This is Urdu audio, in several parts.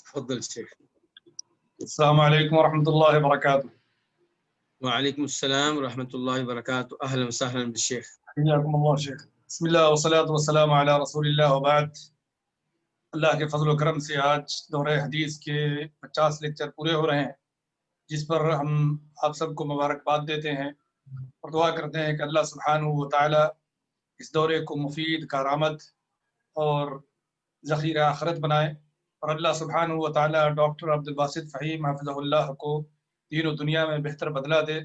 تفضل شيخ. السلام عليكم ورحمة الله وبركاته. وعليكم السلام ورحمة الله وبركاته. أهلا وسهلا بالشيخ. حياكم الله شيخ. بسم اللہ والصلاة والسلام علی رسول اللہ وبعد. اللہ کے فضل و کرم سے آج دورہ حدیث کے 50 لیکچر پورے ہو رہے ہیں، جس پر ہم آپ سب کو مبارکباد دیتے ہیں اور دعا کرتے ہیں کہ اللہ سبحانہ و تعالی اس دورے کو مفید، کارآمد اور ذخیرہ آخرت بنائے، اور اللہ سبحانہ و تعالی ڈاکٹر عبدالباسط فہیم حفظہ اللہ کو دین و دنیا میں بہتر بدلہ دے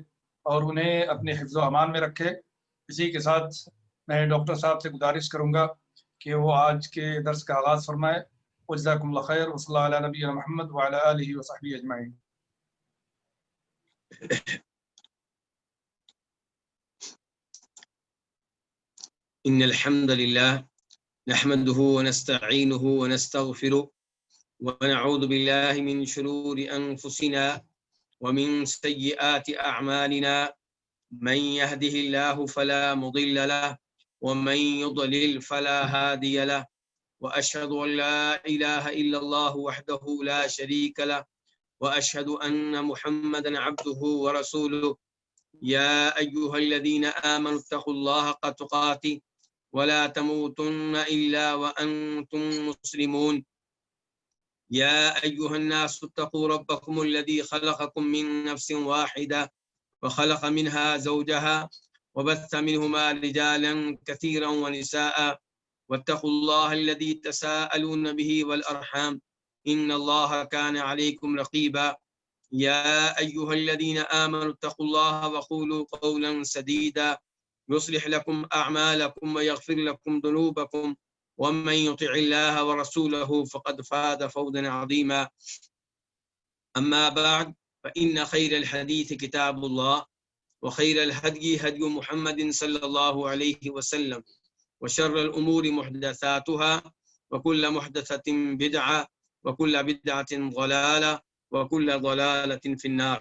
اور انہیں اپنے حفظ و امان میں رکھے۔ اسی کے ساتھ میں ڈاکٹر صاحب سے گزارش کروں گا کہ وہ آج کے درس کا آغاز فرمائے۔ وجزاکم اللہ خیر، وصلی اللہ علی نبی محمد وعلی آلہ وصحبہ اجمعین۔ إن الحمد لله نحمده ونستعينه ونستغفره ونعوذ بالله من شرور أنفسنا ومن سيئات أعمالنا، من يهده الله فلا مضل له ومن يضلل فلا هادي له، وأشهد أن لا إله إلا الله وحده لا شريك له، وأشهد أن محمدا عبده ورسوله. يا أيها الذين آمنوا اتقوا الله حق تقاته ولا تموتن إلا وأنتم مسلمون. يا أيها الناس اتقوا ربكم الذي خلقكم من نفس واحدة وخلق منها زوجها وبث منهما رجالا كثيرا ونساء، واتقوا الله الذي تساءلون به والأرحام إن الله كان عليكم رقيبا. يا أيها الذين آمنوا اتقوا الله وقولوا قولا سديدا يصلح لكم أعمالكم ويغفر لكم ذنوبكم، ومن يطع الله ورسوله فقد فاز فوزا عظيما. أما بعد، فإن خير الحديث كتاب الله، وخير الهدي هدي محمد صلى الله عليه وسلم، وشر الأمور محدثاتها، وكل محدثة بدعة، وكل بدعة ضلالة، وكل ضلالة في النار.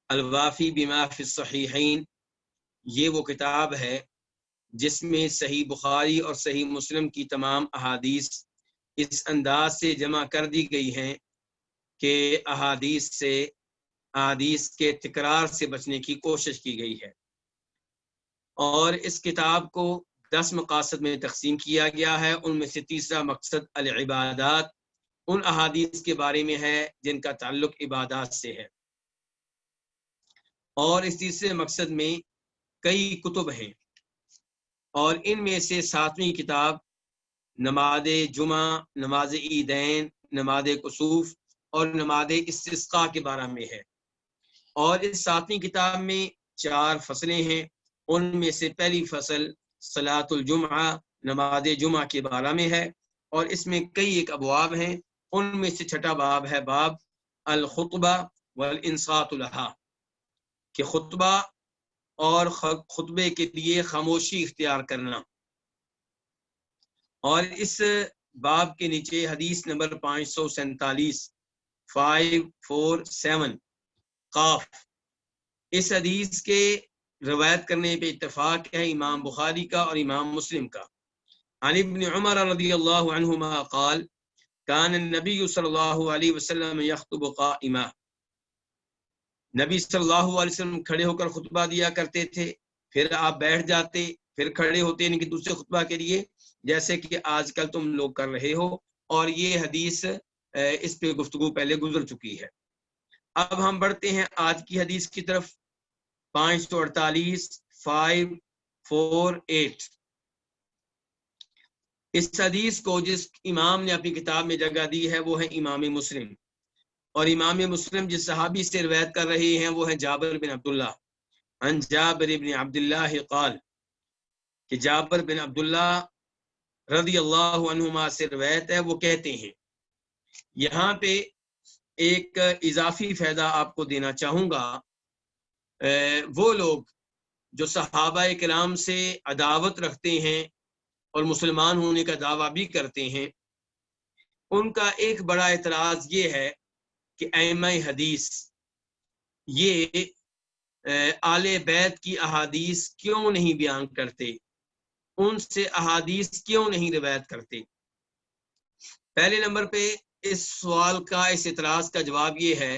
الوافی بما فی الصحیحین، یہ وہ کتاب ہے جس میں صحیح بخاری اور صحیح مسلم کی تمام احادیث اس انداز سے جمع کر دی گئی ہیں کہ احادیث کے تکرار سے بچنے کی کوشش کی گئی ہے، اور اس کتاب کو 10 مقاصد میں تقسیم کیا گیا ہے۔ ان میں سے تیسرا مقصد العبادات، ان احادیث کے بارے میں ہے جن کا تعلق عبادات سے ہے، اور اس تیسرے مقصد میں کئی کتب ہیں، اور ان میں سے 7ویں کتاب نماز جمعہ، نماز عیدین، نماز کسوف اور نماز استسقاء کے بارے میں ہے، اور اس 7ویں کتاب میں 4 فصلیں ہیں۔ ان میں سے پہلی فصل صلاۃ الجمعہ، نماز جمعہ کے بارے میں ہے، اور اس میں کئی ایک ابواب ہیں۔ ان میں سے 6واں باب ہے باب الخطبہ والانصات لہا، کہ خطبہ اور خطبے کے لیے خاموشی اختیار کرنا، اور اس باب کے نیچے حدیث نمبر 547 547 قاف، اس حدیث کے روایت کرنے پہ اتفاق ہے امام بخاری کا اور امام مسلم کا۔ عن ابن عمر رضی اللہ عنہما قال کان النبی صلی اللہ علیہ وسلم یخطب قائما، نبی صلی اللہ علیہ وسلم کھڑے ہو کر خطبہ دیا کرتے تھے، پھر آپ بیٹھ جاتے، پھر کھڑے ہوتے یعنی کہ دوسرے خطبہ کے لیے، جیسے کہ آج کل تم لوگ کر رہے ہو، اور یہ حدیث اس پہ گفتگو پہلے گزر چکی ہے۔ اب ہم بڑھتے ہیں آج کی حدیث کی طرف، 548 548۔ اس حدیث کو جس امام نے اپنی کتاب میں جگہ دی ہے وہ ہے امام مسلم، اور امام مسلم جس صحابی سے روایت کر رہے ہیں وہ ہے جابر بن عبداللہ، عن جابر بن عبداللہ قال، کہ جابر بن عبداللہ رضی اللہ عنہما سے روایت ہے، وہ کہتے ہیں۔ یہاں پہ ایک اضافی فائدہ آپ کو دینا چاہوں گا، وہ لوگ جو صحابہ کرام سے عداوت رکھتے ہیں اور مسلمان ہونے کا دعویٰ بھی کرتے ہیں، ان کا ایک بڑا اعتراض یہ ہے کہ ائمہ حدیث یہ آل بیت کی احادیث کیوں نہیں بیان کرتے، ان سے احادیث کیوں نہیں روایت کرتے۔ پہلے نمبر پہ اس سوال کا، اس اعتراض کا جواب یہ ہے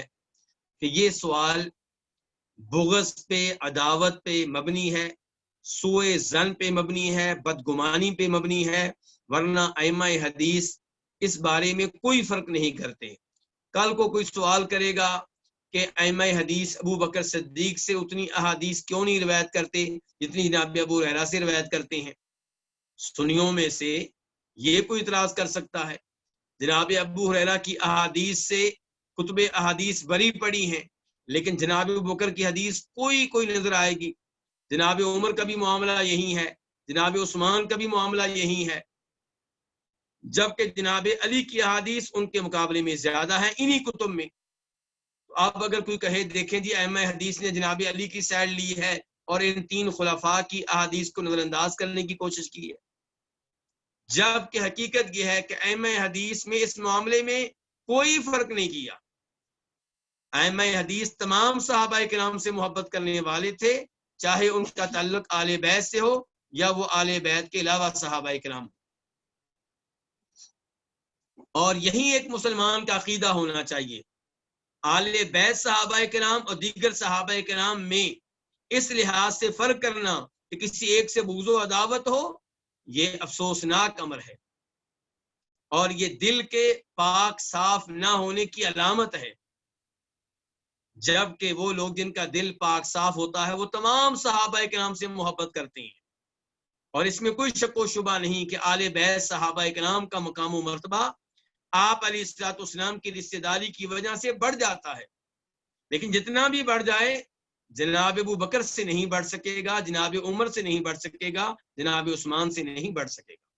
کہ یہ سوال بغض پہ، عداوت پہ مبنی ہے، سوء ظن پہ مبنی ہے، بدگمانی پہ مبنی ہے، ورنہ ائمہ حدیث اس بارے میں کوئی فرق نہیں کرتے۔ کل کو کوئی سوال کرے گا کہ ائمہ حدیث ابو بکر صدیق سے اتنی احادیث کیوں نہیں روایت کرتے جتنی جناب ابو ہریرہ سے روایت کرتے ہیں؟ سنیوں میں سے یہ کوئی اعتراض کر سکتا ہے؟ جناب ابو ہریرہ کی احادیث سے کتب احادیث بری پڑی ہیں، لیکن جناب ابو بکر کی حدیث کوئی نظر آئے گی۔ جناب عمر کا بھی معاملہ یہی ہے، جناب عثمان کا بھی معاملہ یہی ہے، جبکہ جناب علی کی احادیث ان کے مقابلے میں زیادہ ہے انہی کتب میں۔ تو اب اگر کوئی کہے دیکھیں جی ائمہ حدیث نے جناب علی کی سائڈ لی ہے اور ان 3 خلفاء کی احادیث کو نظر انداز کرنے کی کوشش کی ہے، جبکہ حقیقت یہ ہے کہ ائمہ حدیث میں اس معاملے میں کوئی فرق نہیں کیا۔ ائمہ حدیث تمام صحابہ کرام سے محبت کرنے والے تھے، چاہے ان کا تعلق آل بیت سے ہو یا وہ آل بیت کے علاوہ صحابہ کرام۔ اور یہی ایک مسلمان کا عقیدہ ہونا چاہیے۔ آل بیت صحابہ کرام اور دیگر صحابہ کرام میں اس لحاظ سے فرق کرنا کہ کسی ایک سے بغض و عداوت ہو، یہ افسوسناک امر ہے، اور یہ دل کے پاک صاف نہ ہونے کی علامت ہے۔ جبکہ وہ لوگ جن کا دل پاک صاف ہوتا ہے وہ تمام صحابہ کرام سے محبت کرتے ہیں، اور اس میں کوئی شک و شبہ نہیں کہ آل بیت صحابہ کرام کا مقام و مرتبہ آپ علیہ الصلوۃ والسلام کی رشتہ داری کی وجہ سے بڑھ جاتا ہے، لیکن جتنا بھی بڑھ جائے جناب ابو بکر سے نہیں بڑھ سکے گا، جناب عمر سے نہیں بڑھ سکے گا، جناب عثمان سے نہیں بڑھ سکے گا۔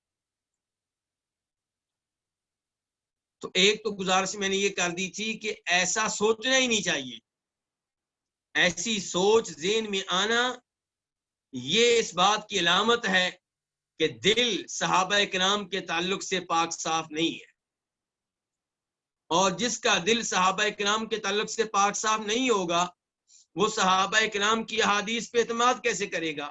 تو ایک تو گزارش میں نے یہ کر دی تھی کہ ایسا سوچنا ہی نہیں چاہیے، ایسی سوچ ذہن میں آنا یہ اس بات کی علامت ہے کہ دل صحابہ کرام کے تعلق سے پاک صاف نہیں ہے، اور جس کا دل صحابہ کرام کے تعلق سے پاک صاف نہیں ہوگا وہ صحابہ کرام کی احادیث پہ اعتماد کیسے کرے گا؟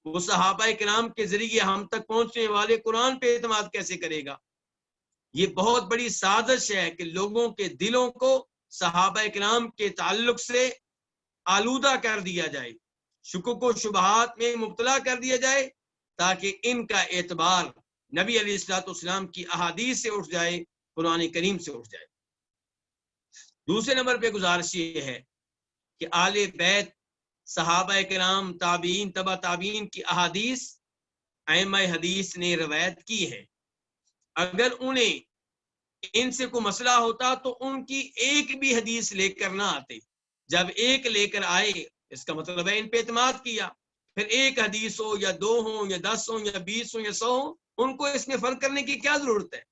وہ صحابہ کرام کے ذریعے ہم تک پہنچنے والے قرآن پہ اعتماد کیسے کرے گا؟ یہ بہت بڑی سازش ہے کہ لوگوں کے دلوں کو صحابہ کرام کے تعلق سے آلودہ کر دیا جائے، شکوک و شبہات میں مبتلا کر دیا جائے، تاکہ ان کا اعتبار نبی علیہ الصلوۃ والسلام کی احادیث سے اٹھ جائے، قرآن کریم سے اٹھ جائے۔ دوسرے نمبر پہ گزارش یہ ہے کہ آل بیت صحابہ کرام، تابعین، تبع تابعین کی احادیث ائمہ حدیث نے روایت کی ہے۔ اگر انہیں ان سے کوئی مسئلہ ہوتا تو ان کی ایک بھی حدیث لے کر نہ آتے، جب ایک لے کر آئے اس کا مطلب ہے ان پہ اعتماد کیا۔ پھر ایک حدیث ہو یا 2 ہوں یا 10 ہوں یا 20 ہوں یا 100 ہوں، ان کو اس میں فرق کرنے کی کیا ضرورت ہے؟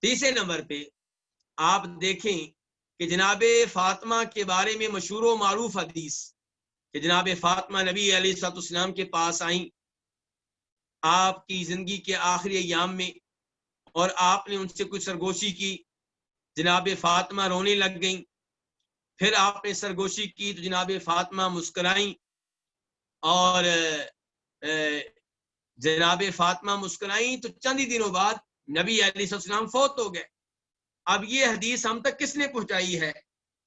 تیسرے نمبر پہ آپ دیکھیں کہ جناب فاطمہ کے بارے میں مشہور و معروف حدیث کہ جناب فاطمہ نبی علیہ الصلوۃ والسلام کے پاس آئیں آپ کی زندگی کے آخری ایام میں، اور آپ نے ان سے کچھ سرگوشی کی، جناب فاطمہ رونے لگ گئیں۔ پھر آپ نے سرگوشی کی تو جناب فاطمہ مسکرائیں، اور جناب فاطمہ مسکرائیں تو چند ہی دنوں بعد نبی علیہ السلام فوت ہو گئے۔ اب یہ حدیث ہم تک کس نے پہنچائی ہے؟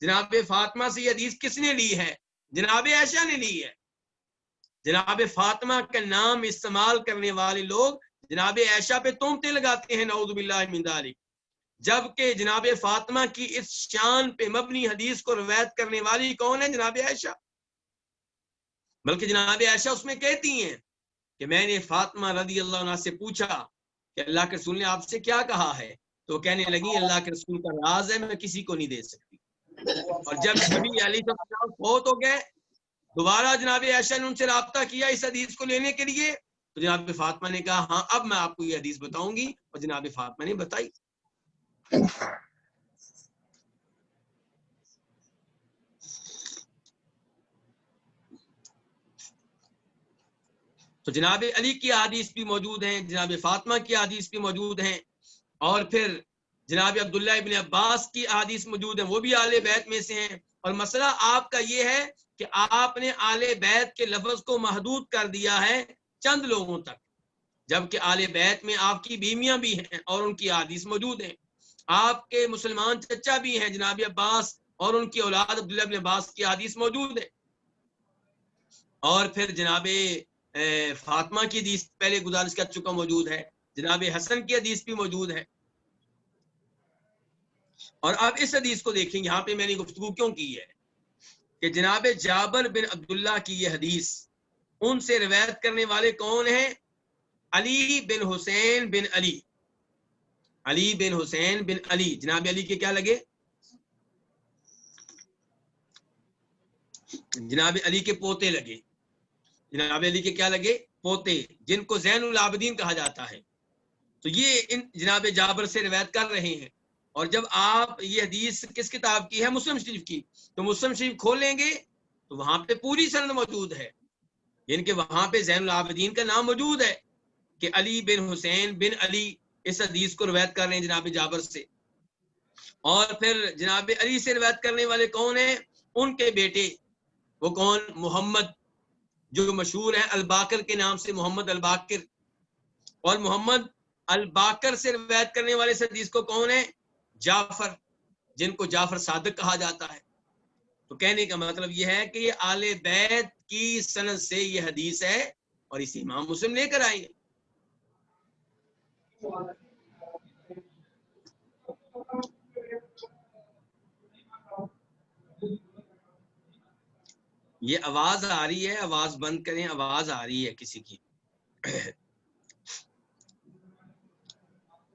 جناب فاطمہ سے یہ حدیث کس نے لی ہے؟ جناب عائشہ نے لی ہے۔ جناب فاطمہ کا نام استعمال کرنے والے لوگ جناب عائشہ پہ تہمتیں لگاتے ہیں، نعوذ باللہ من ذالک، جبکہ جناب فاطمہ کی اس شان پہ مبنی حدیث کو روایت کرنے والی کون ہے؟ جناب عائشہ۔ بلکہ جناب عائشہ اس میں کہتی ہیں کہ میں نے فاطمہ رضی اللہ عنہ سے پوچھا کہ اللہ کے رسول نے آپ سے کیا کہا ہے، تو کہنے لگی اللہ کے رسول کا راز ہے، میں کسی کو نہیں دے سکتی۔ اور جب نبی علیہ السلام فوت ہو گئے، دوبارہ جناب عائشہ نے ان سے رابطہ کیا اس حدیث کو لینے کے لیے، تو جناب فاطمہ نے کہا ہاں اب میں آپ کو یہ حدیث بتاؤں گی، اور جناب فاطمہ نے بتائی۔ تو جناب علی کی حدیث بھی موجود ہیں، جناب فاطمہ کی حدیث بھی موجود ہیں، اور پھر جناب عبداللہ ابن عباس کی حدیث موجود ہیں، وہ بھی آل بیت میں سے ہیں۔ اور مسئلہ آپ کا یہ ہے کہ آپ نے آل بیت کے لفظ کو محدود کر دیا ہے چند لوگوں تک، جبکہ آل بیت میں آپ کی بیویاں بھی ہیں اور ان کی احادیث موجود ہیں، آپ کے مسلمان چچا بھی ہیں جناب عباس اور ان کی اولاد عبداللہ بن عباس کی حدیث موجود ہے، اور پھر جناب فاطمہ کی حدیث پہلے گزارش کر چکا موجود ہے، جناب حسن کی حدیث بھی موجود ہے۔ اور اب اس حدیث کو دیکھیں، یہاں پہ میں نے گفتگو کیوں کی ہے کہ جناب جابر بن عبداللہ کی یہ حدیث، ان سے روایت کرنے والے کون ہیں؟ علی بن حسین بن علی، علی بن حسین بن علی، جناب علی کے کیا لگے؟ جناب علی کے پوتے لگے، جناب علی کے کیا لگے؟ پوتے، جن کو زین العابدین کہا جاتا ہے۔ تو یہ ان جناب جابر سے روایت کر رہے ہیں، اور جب آپ یہ حدیث کس کتاب کی ہے؟ مسلم شریف کی، تو مسلم شریف کھولیں گے تو وہاں پہ پوری سند موجود ہے، یعنی کہ وہاں پہ زین العابدین کا نام موجود ہے کہ علی بن حسین بن علی اس حدیث کو روایت کر رہے ہیں جناب جابر سے۔ اور پھر جناب علی سے روایت کرنے والے کون ہیں؟ ان کے بیٹے، وہ کون؟ محمد، جو مشہور ہے الباقر کے نام سے، محمد الباقر۔ اور محمد الباقر سے روایت کرنے والے اس حدیث کو کون ہے؟ جعفر، جن کو جعفر صادق کہا جاتا ہے۔ تو کہنے کا مطلب یہ ہے کہ یہ آل بیت کی سند سے یہ حدیث ہے، اور اسی امام مسلم لے کر آئے۔ یہ آواز آ رہی ہے، آواز بند کریں، آواز آ رہی ہے کسی کی۔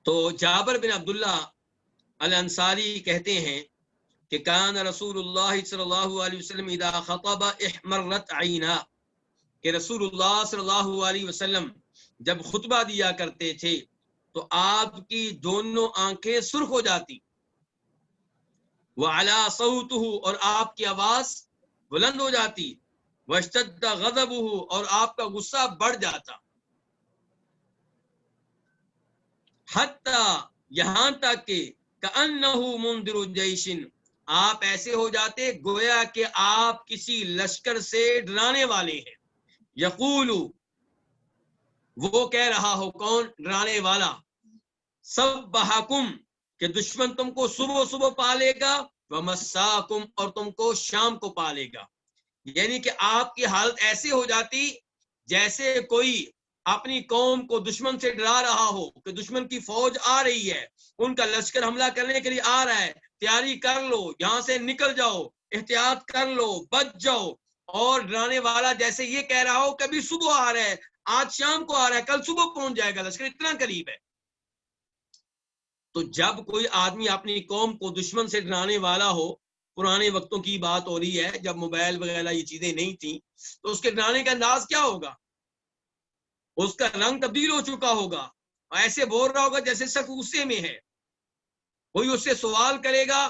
تو جابر بن عبداللہ الانصاری کہتے ہیں کہ کان رسول اللہ صلی اللہ علیہ وسلم اذا خطب احمرت عینا، کہ رسول اللہ صلی اللہ علیہ وسلم جب خطبہ دیا کرتے تھے تو آپ کی دونوں آنکھیں سرخ ہو جاتی، وعلا صوتہ، اور آپ کی آواز بلند ہو جاتی، واشتد غضبہ، اور آپ کا غصہ بڑھ جاتا، حتی، یہاں تک کہ کأنہ منذر جیش، آپ ایسے ہو جاتے گویا کہ آپ کسی لشکر سے ڈرانے والے ہیں۔ یقول، وہ کہہ رہا ہو، کون؟ ڈرانے والا، صبحکم، کہ دشمن تم کو صبح صبح پالے گا، ومساکم، اور تم کو شام کو پالے گا۔ یعنی کہ آپ کی حالت ایسے ہو جاتی جیسے کوئی اپنی قوم کو دشمن سے ڈرا رہا ہو کہ دشمن کی فوج آ رہی ہے، ان کا لشکر حملہ کرنے کے لیے آ رہا ہے، تیاری کر لو، یہاں سے نکل جاؤ، احتیاط کر لو، بچ جاؤ۔ اور ڈرانے والا جیسے یہ کہہ رہا ہو کبھی صبح آ رہا ہے، آج شام کو آ رہا ہے، کل صبح پہنچ جائے گا، لشکر اتنا قریب ہے۔ تو جب کوئی آدمی اپنی قوم کو دشمن سے ڈرانے والا ہو، پرانے وقتوں کی بات ہو رہی ہے جب موبائل وغیرہ یہ چیزیں نہیں تھیں، تو اس کے ڈرانے کا انداز کیا ہوگا؟ اس کا رنگ تبدیل ہو چکا ہوگا، ایسے بول رہا ہوگا جیسے سخت غصے میں ہے، کوئی اس سے سوال کرے گا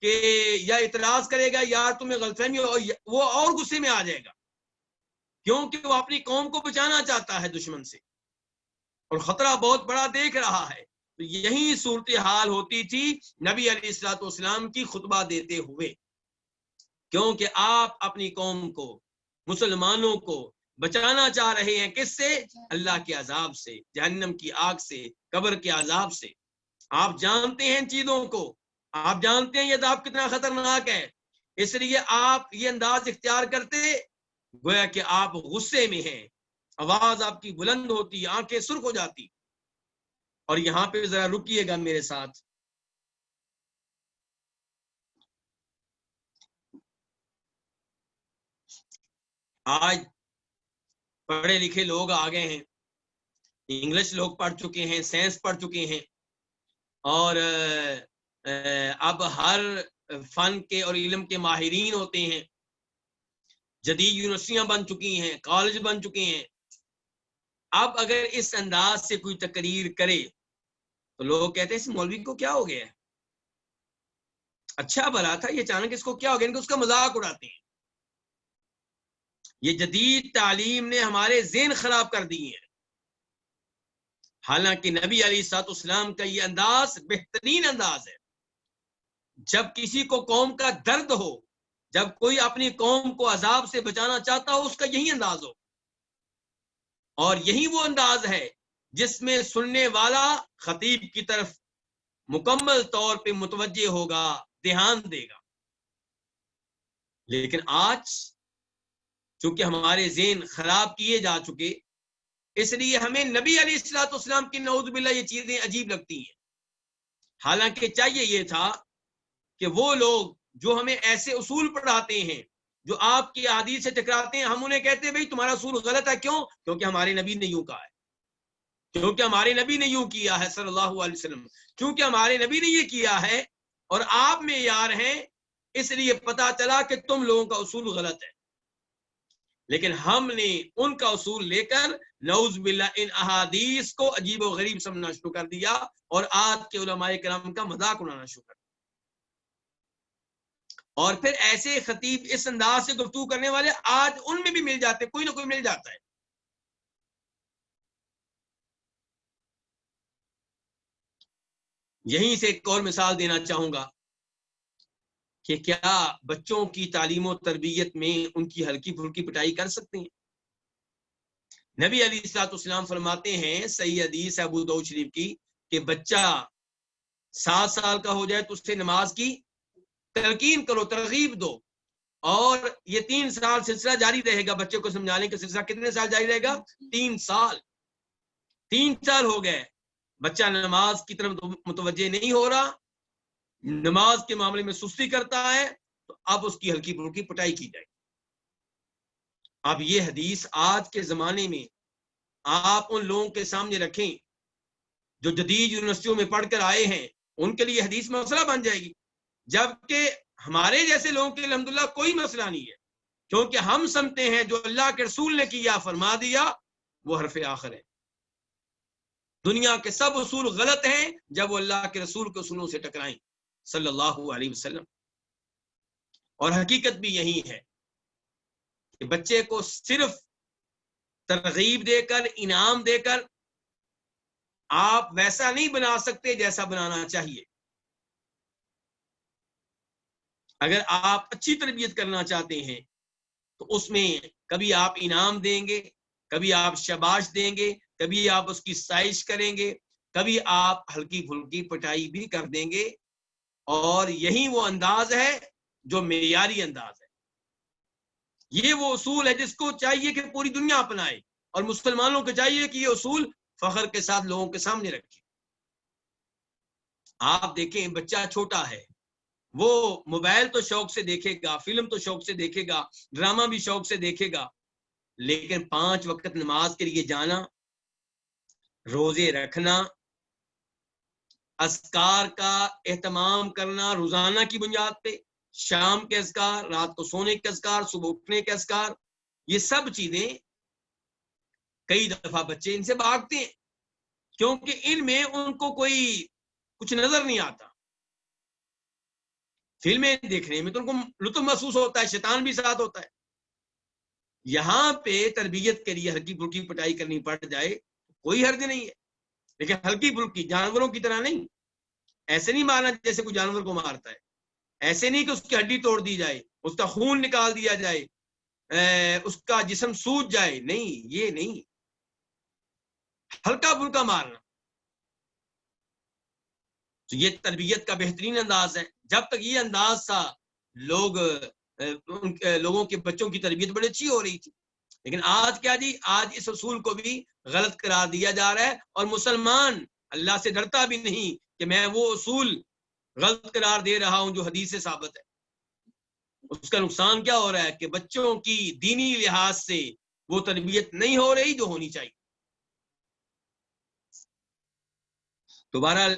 کہ یا اعتراض کرے گا یار تمہیں غلط فہمی، وہ اور غصے میں آ جائے گا، کیونکہ وہ اپنی قوم کو بچانا چاہتا ہے دشمن سے، اور خطرہ بہت بڑا دیکھ رہا ہے۔ تو یہی صورتحال ہوتی تھی نبی علیہ الصلوۃ والسلام کی خطبہ دیتے ہوئے، کیونکہ آپ اپنی قوم کو، مسلمانوں کو بچانا چاہ رہے ہیں، کس سے؟ اللہ کے عذاب سے، جہنم کی آگ سے، قبر کے عذاب سے۔ آپ جانتے ہیں چیزوں کو، آپ جانتے ہیں یہ عذاب کتنا خطرناک ہے، اس لیے آپ یہ انداز اختیار کرتے گویا کہ آپ غصے میں ہیں، آواز آپ کی بلند ہوتی، آنکھیں سرخ ہو جاتی۔ اور یہاں پہ ذرا رکیے گا میرے ساتھ، آج پڑھے لکھے لوگ آ گئے ہیں، انگلش لوگ پڑھ چکے ہیں، سائنس پڑھ چکے ہیں، اور اب ہر فن کے اور علم کے ماہرین ہوتے ہیں، جدید یونیورسٹیاں بن چکی ہیں، کالج بن چکے ہیں۔ اب اگر اس انداز سے کوئی تقریر کرے تو لوگ کہتے ہیں اس مولوی کو کیا ہو گیا ہے، اچھا بھلا تھا، یہ اچانک اس کو کیا ہو گیا، ان کو اس کا مذاق اڑاتے ہیں۔ یہ جدید تعلیم نے ہمارے ذہن خراب کر دیے ہیں، حالانکہ نبی علیہ الصلوۃ والسلام کا یہ انداز بہترین انداز ہے۔ جب کسی کو قوم کا درد ہو، جب کوئی اپنی قوم کو عذاب سے بچانا چاہتا ہو، اس کا یہی انداز ہو، اور یہی وہ انداز ہے جس میں سننے والا خطیب کی طرف مکمل طور پہ متوجہ ہوگا، دھیان دے گا۔ لیکن آج چونکہ ہمارے ذہن خراب کیے جا چکے، اس لیے ہمیں نبی علیہ الصلوۃ والسلام کی نعوذ باللہ یہ چیزیں عجیب لگتی ہیں۔ حالانکہ چاہیے یہ تھا کہ وہ لوگ جو ہمیں ایسے اصول پڑھاتے ہیں جو آپ کی احادیث سے ٹکراتے ہیں، ہم انہیں کہتے ہیں بھئی تمہارا اصول غلط ہے۔ کیوں؟ کیونکہ ہمارے نبی نے یوں کہا ہے، کیونکہ ہمارے نبی نے یوں کیا ہے صلی اللہ علیہ وسلم، کیونکہ ہمارے نبی نے یہ کیا ہے اور آپ میں یار ہیں، اس لیے پتا چلا کہ تم لوگوں کا اصول غلط ہے۔ لیکن ہم نے ان کا اصول لے کر نعوذ باللہ ان احادیث کو عجیب و غریب سمجھنا شروع کر دیا اور آج کے علماء کرام کا مذاق اڑانا شروع کر دیا۔ اور پھر ایسے خطیب اس انداز سے گفتگو کرنے والے آج ان میں بھی مل جاتے، کوئی نہ کوئی مل جاتا ہے۔ یہیں سے ایک اور مثال دینا چاہوں گا کہ کیا بچوں کی تعلیم و تربیت میں ان کی ہلکی پھلکی پٹائی کر سکتے ہیں؟ نبی علیہ الصلوۃ والسلام فرماتے ہیں صحیح حدیث ابو داؤد شریف کی کہ بچہ 7 سال کا ہو جائے تو اس سے نماز کی تلقین کرو، ترغیب دو، اور یہ 3 سال سلسلہ جاری رہے گا۔ بچے کو سمجھانے کا سلسلہ کتنے سال جاری رہے گا؟ 3 سال۔ 3 سال ہو گئے، بچہ نماز کی طرف متوجہ نہیں ہو رہا، نماز کے معاملے میں سستی کرتا ہے، تو اب اس کی ہلکی پھلکی پٹائی کی جائے۔ اب یہ حدیث آج کے زمانے میں آپ ان لوگوں کے سامنے رکھیں جو جدید یونیورسٹیوں میں پڑھ کر آئے ہیں، ان کے لیے حدیث مسئلہ بن جائے گی، جبکہ ہمارے جیسے لوگوں کے لیے الحمدللہ کوئی مسئلہ نہیں ہے، کیونکہ ہم سمجھتے ہیں جو اللہ کے رسول نے کیا فرما دیا وہ حرف آخر ہے۔ دنیا کے سب اصول غلط ہیں جب وہ اللہ کے رسول کے اصولوں سے ٹکرائیں صلی اللہ علیہ وسلم۔ اور حقیقت بھی یہی ہے کہ بچے کو صرف ترغیب دے کر، انعام دے کر آپ ویسا نہیں بنا سکتے جیسا بنانا چاہیے۔ اگر آپ اچھی تربیت کرنا چاہتے ہیں تو اس میں کبھی آپ انعام دیں گے، کبھی آپ شاباش دیں گے، کبھی آپ اس کی ستائش کریں گے، کبھی آپ ہلکی پھلکی پٹائی بھی کر دیں گے، اور یہی وہ انداز ہے جو معیاری انداز ہے۔ یہ وہ اصول ہے جس کو چاہیے کہ پوری دنیا اپنائے، اور مسلمانوں کو چاہیے کہ یہ اصول فخر کے ساتھ لوگوں کے سامنے رکھے۔ آپ دیکھیں بچہ چھوٹا ہے، وہ موبائل تو شوق سے دیکھے گا، فلم تو شوق سے دیکھے گا، ڈرامہ بھی شوق سے دیکھے گا، لیکن 5 وقت نماز کے لیے جانا، روزے رکھنا، اذکار کا اہتمام کرنا روزانہ کی بنیاد پہ، شام کے اذکار، رات کو سونے کے اذکار، صبح اٹھنے کے اذکار، یہ سب چیزیں کئی دفعہ بچے ان سے بھاگتے ہیں کیونکہ ان میں ان کو کوئی کچھ نظر نہیں آتا۔ فلمیں دیکھنے میں تو ان کو لطف محسوس ہوتا ہے، شیطان بھی ساتھ ہوتا ہے۔ یہاں پہ تربیت کے لیے ہلکی پھلکی پٹائی کرنی پڑ جائے کوئی حرج نہیں ہے، لیکن ہلکی پھلکی، جانوروں کی طرح نہیں۔ ایسے نہیں مارنا جیسے کوئی جانور کو مارتا ہے، ایسے نہیں کہ اس کی ہڈی توڑ دی جائے، اس کا خون نکال دیا جائے، اس کا جسم سوج جائے، نہیں، یہ نہیں، ہلکا پھلکا مارنا۔ تو یہ تربیت کا بہترین انداز ہے۔ جب تک یہ انداز تھا لوگوں کے بچوں کی تربیت بڑی اچھی ہو رہی تھی، لیکن آج کیا جی، آج اس اصول کو بھی غلط قرار دیا جا رہا ہے، اور مسلمان اللہ سے ڈرتا بھی نہیں کہ میں وہ اصول غلط قرار دے رہا ہوں جو حدیث سے ثابت ہے۔ اس کا نقصان کیا ہو رہا ہے کہ بچوں کی دینی لحاظ سے وہ تربیت نہیں ہو رہی جو ہونی چاہیے۔ تو بہرحال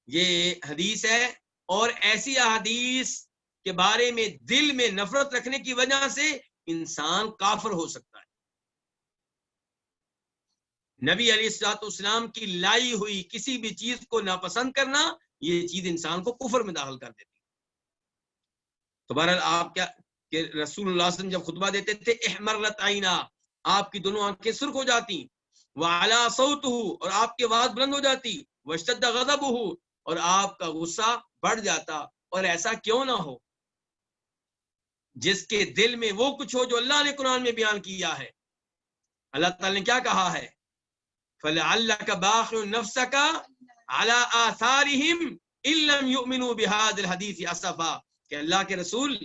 یہ حدیث ہے، اور ایسی احادیث کے بارے میں دل میں نفرت رکھنے کی وجہ سے انسان کافر ہو سکتا ہے۔ نبی علیہ الصلوۃ والسلام کی لائی ہوئی کسی بھی چیز کو ناپسند کرنا، یہ چیز انسان کو کفر میں داخل کر دیتی ہے۔ تو بہرحال آپ کیا کہ رسول اللہ صلی اللہ علیہ وسلم جب خطبہ دیتے تھے احمرت عینا، آپ کی دونوں آنکھیں سرخ ہو جاتی، وعلا صوتہ، اور آپ کی آواز بلند ہو جاتی، واشتد غضبہ، اور آپ کا غصہ بڑھ جاتا۔ اور ایسا کیوں نہ ہو جس کے دل میں وہ کچھ ہو جو اللہ نے قرآن میں بیان کیا ہے۔ اللہ تعالی نے کیا کہا ہے؟ فلعلک باخع نفسک علی آثارہم ان لم یؤمنوا بہذا الحدیث اسفا، کہ اللہ کے رسول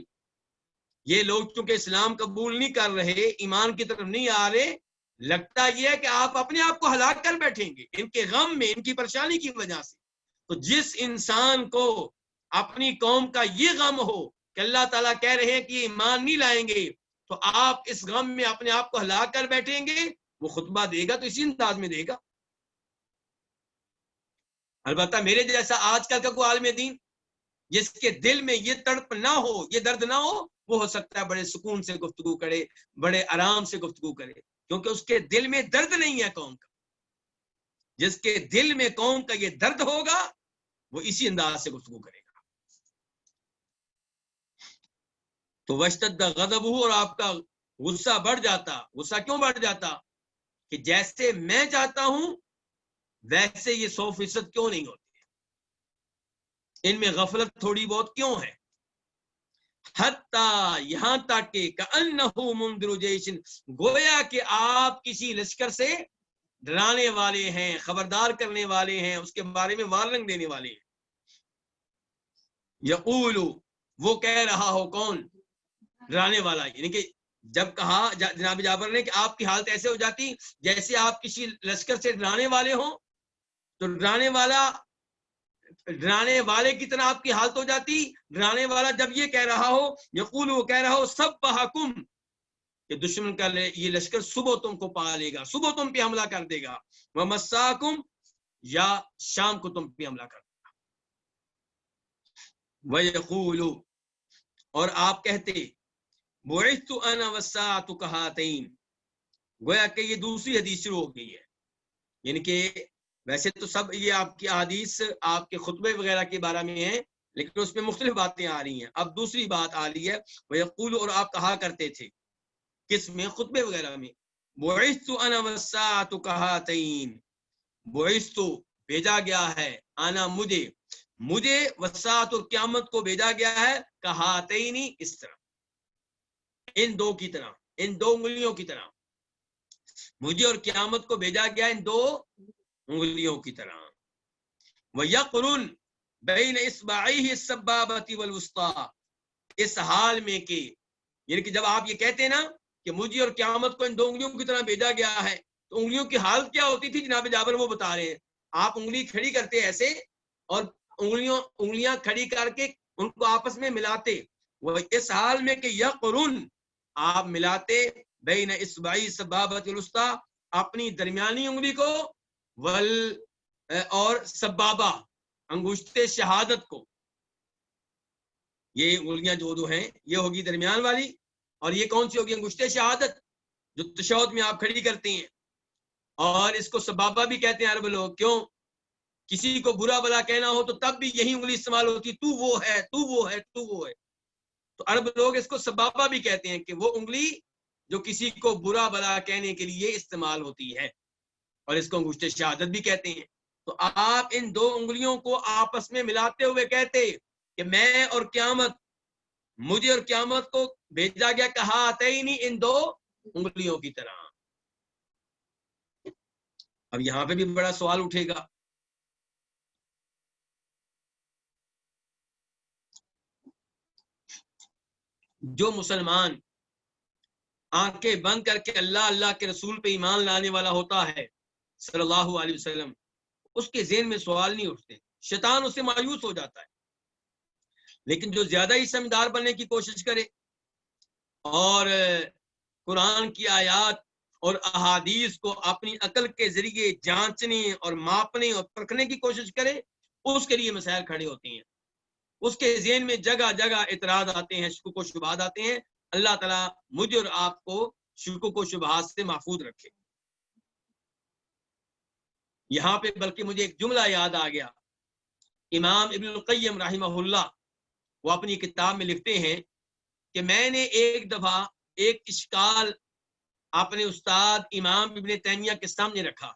یہ لوگ چونکہ اسلام قبول نہیں کر رہے، ایمان کی طرف نہیں آ رہے، لگتا یہ ہے کہ آپ اپنے آپ کو ہلاک کر بیٹھیں گے ان کے غم میں، ان کی پریشانی کی وجہ سے۔ تو جس انسان کو اپنی قوم کا یہ غم ہو کہ اللہ تعالیٰ کہہ رہے ہیں کہ یہ ایمان نہیں لائیں گے، تو آپ اس غم میں اپنے آپ کو ہلاک کر بیٹھیں گے، وہ خطبہ دے گا تو اسی انداز میں دے گا۔ البتہ میرے جیسا آج کل کا کوئی عالم دین جس کے دل میں یہ تڑپ نہ ہو، یہ درد نہ ہو، وہ ہو سکتا ہے بڑے سکون سے گفتگو کرے، بڑے آرام سے گفتگو کرے، کیونکہ اس کے دل میں درد نہیں ہے قوم کا۔ جس کے دل میں قوم کا یہ درد ہوگا وہ اسی انداز سے گفتگو کرے گا۔ تو واشتد غضبہ، اور آپ کا غصہ بڑھ جاتا۔ غصہ کیوں بڑھ جاتا؟ کہ جیسے میں چاہتا ہوں ویسے یہ 100% کیوں نہیں ہوتے، ان میں غفلت تھوڑی بہت کیوں ہے؟ حتیٰ، یہاں تک کہ کأنہ منذر جیش، گویا کہ آپ کسی لشکر سے ڈرانے والے ہیں، خبردار کرنے والے ہیں، اس کے بارے میں وارننگ دینے والے ہیں۔ یقول، وہ کہہ رہا ہو، کون؟ ڈرانے والا، یعنی کہ جب کہا جناب جابر نے کہ آپ کی حالت ایسے ہو جاتی جیسے آپ کسی لشکر سے ڈرانے والے ہوں، تو ڈرانے والے کی طرح آپ کی حالت ہو جاتی۔ ڈرانے والا جب یہ کہہ رہا ہو، یقول، وہ کہہ رہا ہو، سبحکم، کہ دشمن کا یہ لشکر صبح تم کو پا لے گا، صبح تم پہ حملہ کر دے گا، ومساکم، یا شام کو تم پہ حملہ کر دے گا۔ ویقول، اور آپ کہتے، بعثت انا والساعۃ کہاتین، گویا کہ یہ دوسری حدیث شروع ہو گئی ہے، یعنی کہ ویسے تو سب یہ آپ کی احادیث آپ کے خطبے وغیرہ کے بارے میں ہیں، لیکن اس میں مختلف باتیں آ رہی ہیں۔ اب دوسری بات آ رہی ہے، ویقول، اور آپ کہا کرتے تھے، کس میں؟ خطبے وغیرہ میں، بعثت انا والساعۃ کہاتین، بعثت، بھیجا گیا ہے، انا، مجھے والساعۃ، اور قیامت کو بھیجا گیا ہے، کہاتین، اس طرح، ان دو کی طرح، ان دو انگلیوں کی طرح، مجھے اور قیامت کو بھیجا گیا ان دو انگلیوں کی طرح۔ وَيَقْرُنْ بَيْنَ إِصْبَعَيْهِ السَّبَّابَةِ وَالْوُسْطَىٰ، اس حال میں کہ، یعنی کہ جب آپ یہ کہتے ہیں نا کہ مجھے اور قیامت کو ان دو انگلیوں کی طرح بھیجا گیا ہے، تو انگلیوں کی حالت کیا ہوتی تھی؟ جناب جابر وہ بتا رہے ہیں، آپ انگلی کھڑی کرتے ایسے اور انگلیاں کھڑی کر کے ان کو آپس میں ملاتے، وہ اس حال میں کہ یقرن، آپ ملاتے، بین اصبعی سبابۃ الوسطیٰ، اپنی درمیانی انگلی کو، اور سبابہ، انگشت شہادت کو، یہ انگلیاں جو دو ہیں یہ ہوگی درمیان والی، اور یہ کون سی ہوگی؟ انگشت شہادت، جو تشہد میں آپ کھڑی کرتے ہیں، اور اس کو سبابہ بھی کہتے ہیں عرب لوگ۔ کیوں؟ کسی کو برا بلا کہنا ہو تو تب بھی یہی انگلی استعمال ہوتی، تو وہ ہے، تو وہ ہے، تو وہ ہے، تو عرب لوگ اس کو سبابہ بھی کہتے ہیں، کہ وہ انگلی جو کسی کو برا بلا کہنے کے لیے استعمال ہوتی ہے، اور اس کو انگشت شہادت بھی کہتے ہیں۔ تو آپ ان دو انگلیوں کو آپس میں ملاتے ہوئے کہتے کہ میں اور قیامت، مجھے اور قیامت کو بھیجا گیا، کہا آتینی، ان دو انگلیوں کی طرح۔ اب یہاں پہ بھی بڑا سوال اٹھے گا، جو مسلمان آنکھیں بند کر کے اللہ کے رسول پہ ایمان لانے والا ہوتا ہے صلی اللہ علیہ وسلم، اس کے ذہن میں سوال نہیں اٹھتے، شیطان اس سے مایوس ہو جاتا ہے۔ لیکن جو زیادہ ہی سمجھدار بننے کی کوشش کرے اور قرآن کی آیات اور احادیث کو اپنی عقل کے ذریعے جانچنے اور ماپنے اور پرکھنے کی کوشش کرے، اس کے لیے مسائل کھڑے ہوتے ہیں، اس کے ذہن میں جگہ جگہ اعتراض آتے ہیں، شکوک و شبہات آتے ہیں۔ اللہ تعالیٰ مجھے اور آپ کو شکوک و شبہات سے محفوظ رکھے۔ یہاں پہ بلکہ مجھے ایک جملہ یاد آ گیا، امام ابن القیم رحمہ اللہ، وہ اپنی کتاب میں لکھتے ہیں کہ میں نے ایک دفعہ ایک اشکال اپنے استاد امام ابن تیمیہ کے سامنے رکھا،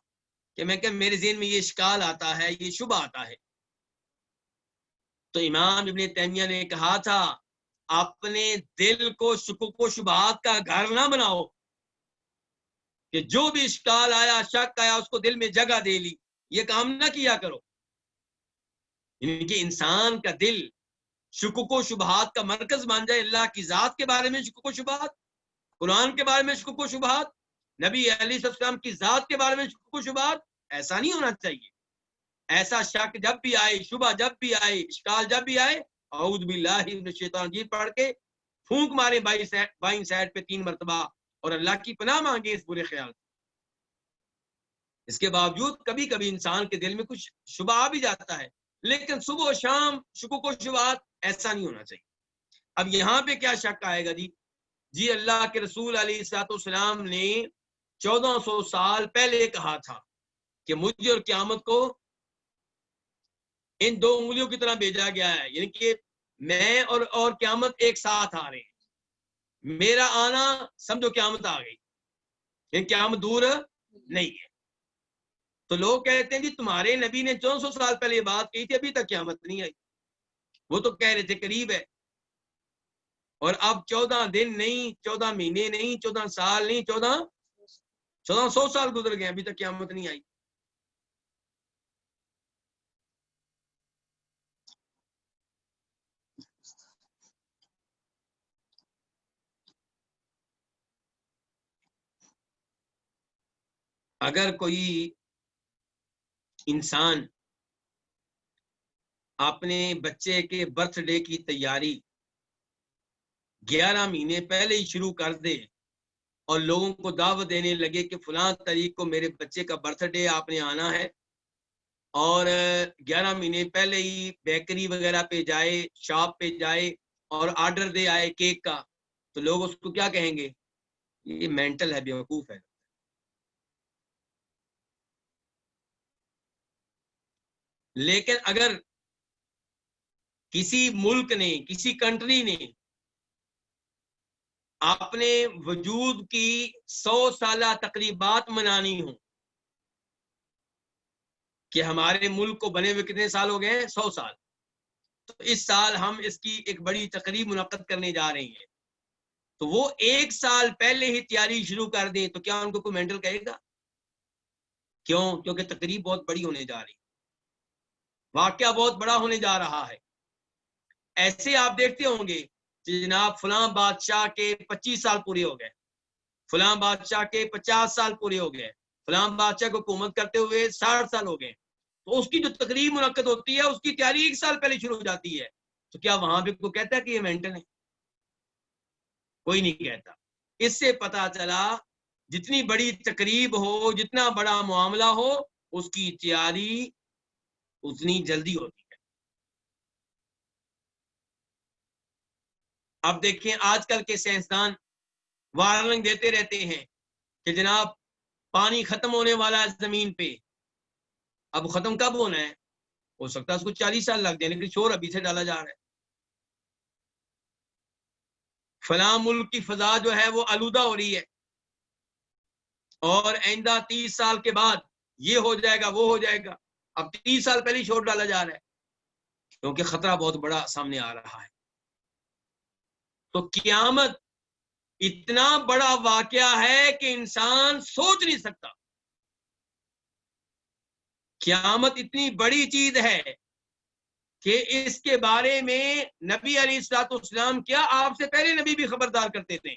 کہ میں کہ میرے ذہن میں یہ اشکال آتا ہے، یہ شبہ آتا ہے۔ تو امام ابن تیمیہ نے کہا تھا، اپنے دل کو شکوک و شبہات کا گھر نہ بناؤ، کہ جو بھی اشکال آیا، شک آیا، اس کو دل میں جگہ دے لی، یہ کام نہ کیا کرو. یعنی کہ انسان کا دل شکوک و شبہات کا مرکز مان جائے. اللہ کی ذات کے بارے میں شکوک و شبہات، قرآن کے بارے میں شکوک و شبہات، نبی علیہ السلام کی ذات کے بارے میں شکوک و شبہات. ایسا نہیں ہونا چاہیے. ایسا شک جب بھی آئے، شبہ جب بھی آئے، اشکال جب بھی آئے، اعوذ باللہ من الشیطان الرجیم پڑھ کے پھونک مارے بائیں سائڈ پہ 3 مرتبہ اور اللہ کی پناہ مانگے اس برے خیال سے. اس کے باوجود کبھی کبھی انسان کے دل میں کچھ شبہ آ بھی جاتا ہے، لیکن صبح و شام شکوک و شبہات ایسا نہیں ہونا چاہیے. اب یہاں پہ کیا شک آئے گا جی اللہ کے رسول علیہ الصلوۃ والسلام نے 1400 سال پہلے کہا تھا کہ مجھے اور قیامت کو ان 2 انگلیوں کی طرح بھیجا گیا ہے. یعنی کہ میں اور قیامت ایک ساتھ آ رہے ہیں. میرا آنا سمجھو قیامت آ گئی، یعنی قیامت دور نہیں ہے. تو لوگ کہتے ہیں جی تمہارے نبی نے 400 سال پہلے یہ بات کہی تھی، ابھی تک قیامت نہیں آئی. وہ تو کہہ رہے تھے قریب ہے، اور اب 14 دن نہیں، 14 مہینے نہیں، 14 سال نہیں، 1400 سال گزر گئے، ابھی تک قیامت نہیں آئی. اگر کوئی انسان اپنے بچے کے برتھ ڈے کی تیاری 11 مہینے پہلے ہی شروع کر دے اور لوگوں کو دعوت دینے لگے کہ فلاں تاریخ کو میرے بچے کا برتھ ڈے آپ نے آنا ہے، اور 11 مہینے پہلے ہی بیکری وغیرہ پہ جائے، شاپ پہ جائے اور آرڈر دے آئے کیک کا، تو لوگ اس کو کیا کہیں گے؟ یہ مینٹل ہے، بیوقوف ہے. لیکن اگر کسی ملک نے، کسی کنٹری نے اپنے وجود کی 100 سالہ تقریبات منانی ہوں، کہ ہمارے ملک کو بنے ہوئے کتنے سال ہو گئے ہیں؟ 100 سال. تو اس سال ہم اس کی ایک بڑی تقریب منعقد کرنے جا رہے ہیں، تو وہ 1 سال پہلے ہی تیاری شروع کر دیں، تو کیا ان کو کوئی مینٹل کہے گا؟ کیوں؟ کیونکہ تقریب بہت بڑی ہونے جا رہی، واقعہ بہت بڑا ہونے جا رہا ہے. ایسے آپ دیکھتے ہوں گے کہ جناب فلاں بادشاہ کے 25 سال پورے ہو گئے، فلاں بادشاہ کے 50 سال پورے ہو گئے، فلاں بادشاہ کو حکومت کرتے ہوئے 60 سال ہو گئے. تو اس کی جو تقریب منعقد ہوتی ہے اس کی تیاری 1 سال پہلے شروع ہو جاتی ہے. تو کیا وہاں پہ کوئی کہتا ہے کہ یہ مینٹل ہے؟ کوئی نہیں کہتا. اس سے پتا چلا جتنی بڑی تقریب ہو، جتنا بڑا معاملہ ہو، اس کی تیاری اتنی جلدی ہوتی ہے. اب دیکھیں آج کل کے سائنسدان وارننگ دیتے رہتے ہیں کہ جناب پانی ختم ہونے والا ہے زمین پہ. اب ختم کب ہونا ہے؟ ہو سکتا ہے اس کو 40 سال لگ جائے، لیکن شور ابھی سے ڈالا جا رہا ہے. فلاں ملک کی فضا جو ہے وہ آلودہ ہو رہی ہے، اور آئندہ 30 سال کے بعد یہ ہو جائے گا، وہ ہو جائے گا. اب 30 سال پہلے شور ڈالا جا رہا ہے کیونکہ خطرہ بہت بڑا سامنے آ رہا ہے. تو قیامت اتنا بڑا واقعہ ہے کہ انسان سوچ نہیں سکتا. قیامت اتنی بڑی چیز ہے کہ اس کے بارے میں نبی علیہ الصلوۃ والسلام کیا آپ سے پہلے نبی بھی خبردار کرتے تھے.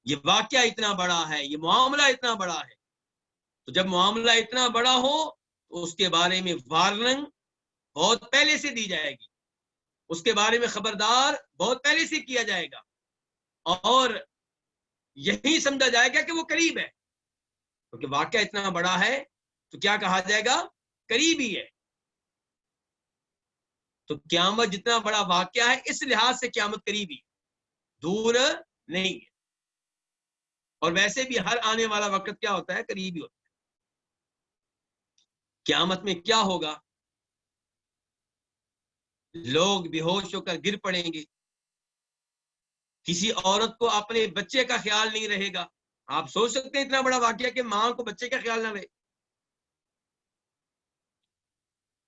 یہ واقعہ اتنا بڑا ہے، یہ معاملہ اتنا بڑا ہے. تو جب معاملہ اتنا بڑا ہو تو اس کے بارے میں وارننگ بہت پہلے سے دی جائے گی، اس کے بارے میں خبردار بہت پہلے سے کیا جائے گا، اور یہی سمجھا جائے گا کہ وہ قریب ہے. کیونکہ واقعہ اتنا بڑا ہے تو کیا کہا جائے گا؟ قریب ہی ہے. تو قیامت جتنا بڑا واقعہ ہے اس لحاظ سے قیامت قریب ہی، دور نہیں ہے. اور ویسے بھی ہر آنے والا وقت کیا ہوتا ہے؟ قریب ہی ہوتا ہے. قیامت میں کیا ہوگا؟ لوگ بے ہوش ہو کر گر پڑیں گے. کسی عورت کو اپنے بچے کا خیال نہیں رہے گا. آپ سوچ سکتے ہیں اتنا بڑا واقعہ کہ ماں کو بچے کا خیال نہ رہے.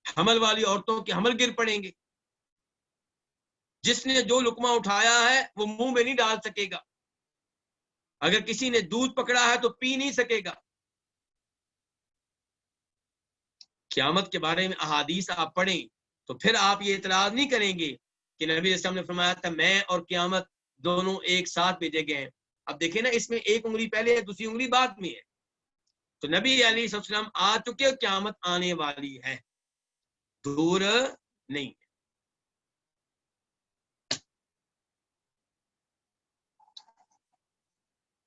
حمل والی عورتوں کے حمل گر پڑیں گے. جس نے جو لقمہ اٹھایا ہے وہ منہ میں نہیں ڈال سکے گا. اگر کسی نے دودھ پکڑا ہے تو پی نہیں سکے گا. قیامت کے بارے میں احادیث آپ پڑھیں تو پھر آپ یہ اعتراض نہیں کریں گے کہ نبی علیہ السلام نے فرمایا تھا میں اور قیامت دونوں ایک ساتھ بھیجے گئے ہیں. اب دیکھیں نا، اس میں ایک انگلی پہلے ہے، دوسری انگلی بعد میں ہے. تو نبی علیہ السلام آ چکے، قیامت آنے والی ہے، دور نہیں.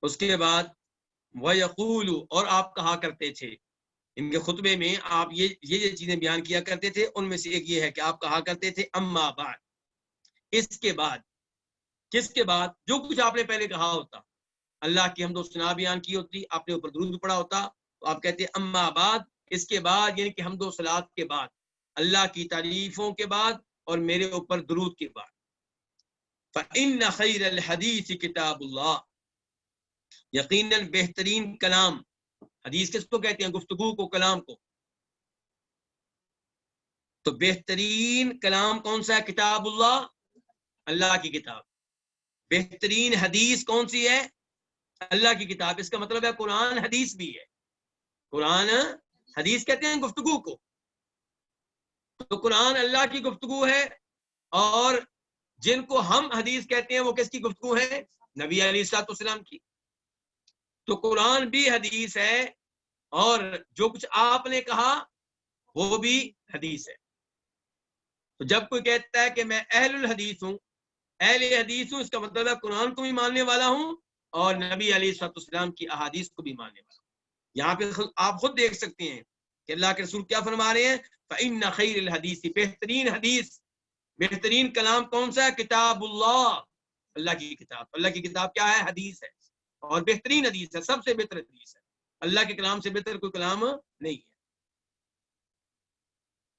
اس کے بعد وَيَقُولُ، اور آپ کہا کرتے تھے ان کے خطبے میں، آپ یہ چیزیں بیان کیا کرتے تھے. ان میں سے ایک یہ ہے کہ آپ کہا کرتے تھے اما بعد، اس کے بعد. کس کے بعد؟ جو کچھ آپ نے پہلے کہا ہوتا، اللہ کی حمد و ثنا بیان کی ہوتی، آپ نے اوپر درود پڑھا ہوتا، تو آپ کہتے اما بعد، اس کے بعد، یعنی کہ حمد و صلات کے بعد، اللہ کی تعریفوں کے بعد اور میرے اوپر درود کے بعد. فإن خیر الحدیث کتاب اللہ، یقیناً بہترین کلام، حدیث کس کو کہتے ہیں؟ گفتگو کو، کلام کو. تو بہترین کلام کون سا ہے؟ کتاب اللہ، اللہ کی کتاب. بہترین حدیث کون سی ہے؟ اللہ کی کتاب. اس کا مطلب ہے قرآن حدیث بھی ہے. قرآن حدیث کہتے ہیں گفتگو کو. تو قرآن اللہ کی گفتگو ہے، اور جن کو ہم حدیث کہتے ہیں وہ کس کی گفتگو ہے؟ نبی علیہ الصلوۃ والسلام کی. تو قرآن بھی حدیث ہے، اور جو کچھ آپ نے کہا وہ بھی حدیث ہے. تو جب کوئی کہتا ہے کہ میں اہل الحدیث ہوں، اہل حدیث ہوں، اس کا مطلب ہے قرآن کو بھی ماننے والا ہوں اور نبی علیہ الصلوۃ والسلام کی احادیث کو بھی ماننے والا ہوں. یہاں پہ آپ خود دیکھ سکتے ہیں کہ اللہ کے رسول کیا فرما رہے ہیں، فإن خیر الحدیث، بہترین حدیث، بہترین کلام کون سا ہے؟ کتاب اللہ، اللہ کی کتاب. اللہ کی کتاب کیا ہے؟ حدیث ہے، اور بہترین حدیث ہے، سب سے بہتر حدیث ہے. اللہ کے کلام سے بہتر کوئی کلام نہیں ہے.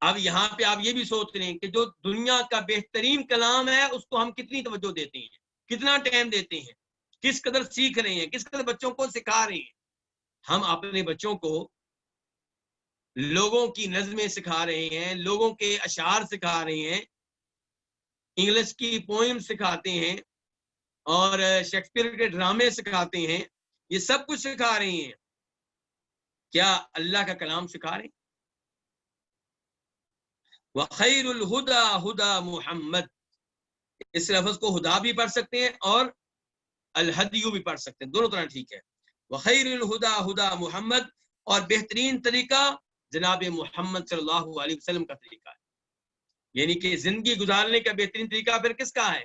اب یہاں پہ آپ یہ بھی سوچ رہے ہیں کہ جو دنیا کا بہترین کلام ہے اس کو ہم کتنی توجہ دیتے ہیں، کتنا ٹائم دیتے ہیں، کس قدر سیکھ رہے ہیں، کس قدر بچوں کو سکھا رہے ہیں. ہم اپنے بچوں کو لوگوں کی نظمیں سکھا رہے ہیں، لوگوں کے اشعار سکھا رہے ہیں، انگلش کی پوئم سکھاتے ہیں، اور شیکسپیئر کے ڈرامے سکھاتے ہیں. یہ سب کچھ سکھا رہے ہیں. کیا اللہ کا کلام سکھا رہے ہیں؟ وَخَيْرُ الْهُدَى هُدَى محمد، اس لفظ کو ہدا بھی پڑھ سکتے ہیں اور الہدیو بھی پڑھ سکتے ہیں، دونوں طرح ٹھیک ہے. وَخَيْرُ الْهُدَى هُدَى محمد، اور بہترین طریقہ جناب محمد صلی اللہ علیہ وسلم کا طریقہ ہے. یعنی کہ زندگی گزارنے کا بہترین طریقہ پھر کس کا ہے؟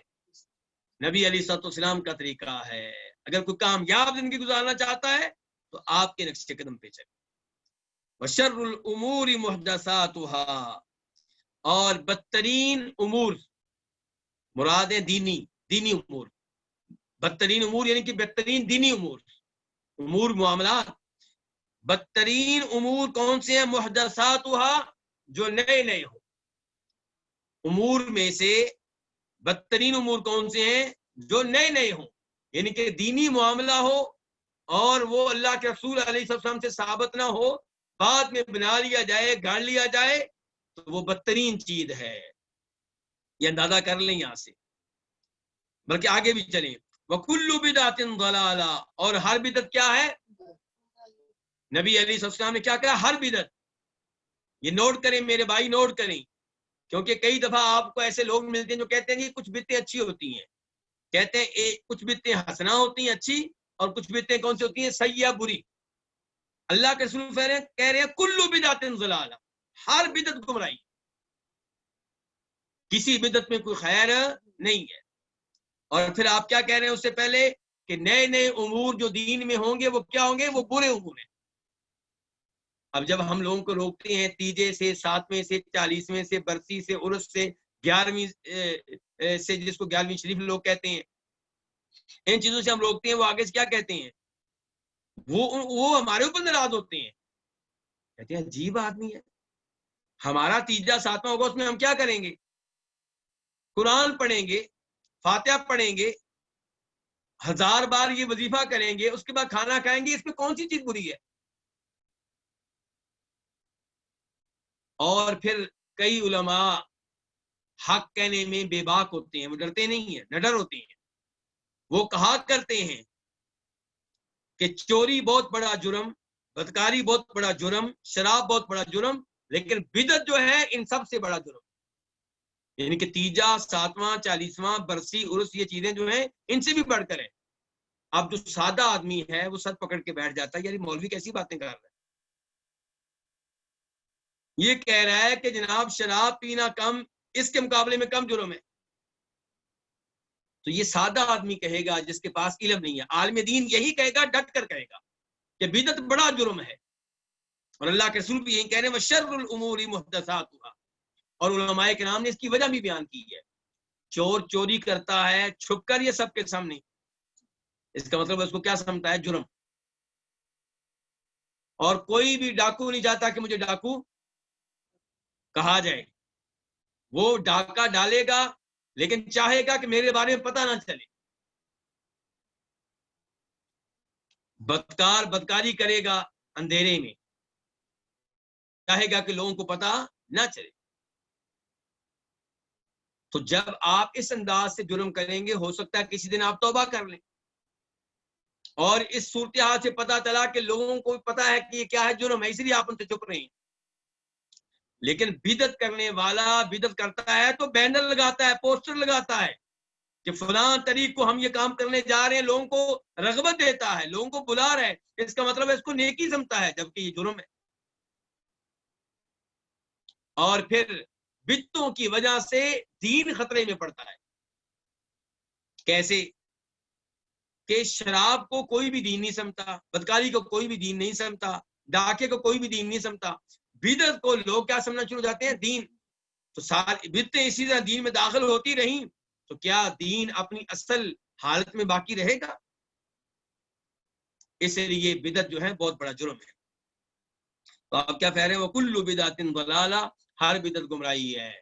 نبی علیہ الصلوۃ والسلام کا طریقہ ہے. اگر کوئی کامیاب زندگی گزارنا چاہتا ہے تو آپ کے نقش قدم پہ چلے. وَشَرُّ الْأُمُورِ مُحْدَثَاتُهَا، اور بدترین امور، مراد دینی امور. بدترین امور یعنی کہ بہترین دینی امور معاملات. بدترین امور کون سے ہیں؟ محدثاتها، جو نئے ہوں. امور میں سے بدترین امور کون سے ہیں؟ جو نئے ہوں، یعنی کہ دینی معاملہ ہو اور وہ اللہ کے رسول علیہ السلام سے ثابت نہ ہو، بعد میں بنا لیا جائے، گاڑ لیا جائے، تو وہ بدترین چیز ہے. یہ اندازہ کر لیں یہاں سے، بلکہ آگے بھی چلیں. وَكُلُّ بِدْعَةٍ ضَلَالَةٍ، اور ہر بدعت کیا ہے؟ نبی علیہ السلام نے کیا کہا؟ ہر بدعت. یہ نوٹ کریں میرے بھائی، نوٹ کریں، کیونکہ کئی دفعہ آپ کو ایسے لوگ ملتے ہیں جو کہتے ہیں کہ کچھ بدعتیں اچھی ہوتی ہیں. کہتے ہیں کچھ بدعتیں حسنہ ہوتی ہیں، اچھی، اور کچھ بدعتیں کون سی ہوتی ہیں؟ سیئہ، بری. اللہ کے رسول کہہ رہے ہیں کل بدعت ضلالہ، ہر بدعت گمراہی، کسی بدعت میں کوئی خیر نہیں ہے. اور پھر آپ کیا کہہ رہے ہیں اس سے پہلے کہ نئے امور جو دین میں ہوں گے وہ کیا ہوں گے؟ وہ برے امور ہیں. اب جب ہم لوگوں کو روکتے ہیں تیجے سے، 7ویں سے، 40ویں سے، برسی سے، عرس سے، 11ویں سے، جس کو 11ویں شریف لوگ کہتے ہیں، ان چیزوں سے ہم روکتے ہیں، وہ آگے سے کیا کہتے ہیں؟ وہ ہمارے اوپر ناراض ہوتے ہیں، کہتے ہیں عجیب آدمی ہے. ہمارا تیجا 7واں ہوگا، اس میں ہم کیا کریں گے؟ قرآن پڑھیں گے، فاتحہ پڑھیں گے، 1000 بار یہ وظیفہ کریں گے، اس کے بعد کھانا کھائیں گے. اس میں کون سی چیز بری ہے؟ اور پھر کئی علماء حق کہنے میں بے باک ہوتے ہیں، وہ ڈرتے نہیں ہیں، نڈر ہوتے ہیں. وہ کہا کرتے ہیں کہ چوری بہت بڑا جرم، بدکاری بہت بڑا جرم، شراب بہت بڑا جرم، لیکن بدعت جو ہے ان سب سے بڑا جرم، یعنی کہ تیجا، ساتواں، 40واں، برسی، عرس، یہ چیزیں جو ہیں ان سے بھی بڑھ کر ہیں۔ اب جو سادہ آدمی ہے وہ سر پکڑ کے بیٹھ جاتا ہے، یعنی مولوی کیسی باتیں کر رہا ہے، یہ کہہ رہا ہے کہ جناب شراب پینا کم، اس کے مقابلے میں کم جرم ہے۔ تو یہ سادہ آدمی کہے گا جس کے پاس علم نہیں ہے، عالم دین یہی کہے گا، ڈٹ کر کہے گا کہ بدعت بڑا جرم ہے، اور اللہ کے رسول بھی یہی کہہ رہے ہیں وَشَرُّ الْأُمُورِ مُحْدَثَاتُهَا، اور علماء کرام نے اس کی وجہ بھی بیان کی ہے۔ چور چوری کرتا ہے چھپ کر یہ سب کے سامنے، اس کا مطلب اس کو کیا سمجھتا ہے؟ جرم۔ اور کوئی بھی ڈاکو نہیں چاہتا کہ مجھے ڈاکو کہا جائے، وہ ڈاکہ ڈالے گا لیکن چاہے گا کہ میرے بارے میں پتہ نہ چلے۔ بدکار بدکاری کرے گا اندھیرے میں، چاہے گا کہ لوگوں کو پتہ نہ چلے۔ تو جب آپ اس انداز سے جرم کریں گے، ہو سکتا ہے کسی دن آپ توبہ کر لیں، اور اس صورتحال سے پتہ چلا کہ لوگوں کو پتہ ہے کہ یہ کیا ہے، جرم ہے، اس لیے آپ ان سے چھپ رہے ہیں۔ لیکن بدعت کرنے والا بدعت کرتا ہے تو بینر لگاتا ہے، پوسٹر لگاتا ہے کہ فلاں طریق کو ہم یہ کام کرنے جا رہے ہیں، لوگوں کو رغبت دیتا ہے، لوگوں کو بلا رہا ہے، اس کا مطلب ہے اس کو نیکی سمجھتا ہے، جبکہ یہ جرم ہے۔ اور پھر بدعتوں کی وجہ سے دین خطرے میں پڑتا ہے۔ کیسے؟ کہ شراب کو کوئی بھی دین نہیں سمجھتا، بدکاری کو کوئی بھی دین نہیں سمجھتا، ڈاکے کو کوئی بھی دین نہیں سمجھتا، بدعت کو لوگ کیا سمجھنا شروع ہو جاتے ہیں؟ دین۔ تو ساری بدعتیں اسی طرح دین میں داخل ہوتی رہیں تو کیا دین اپنی اصل حالت میں باقی رہے گا؟ اس لیے بدعت جو ہے بہت بڑا جرم ہے۔ تو آپ کیا کہہ رہے ہیں؟ وَكُلُّ بِدْعَةٍ ضَلَالَةٍ، ہر بدعت گمراہی ہے۔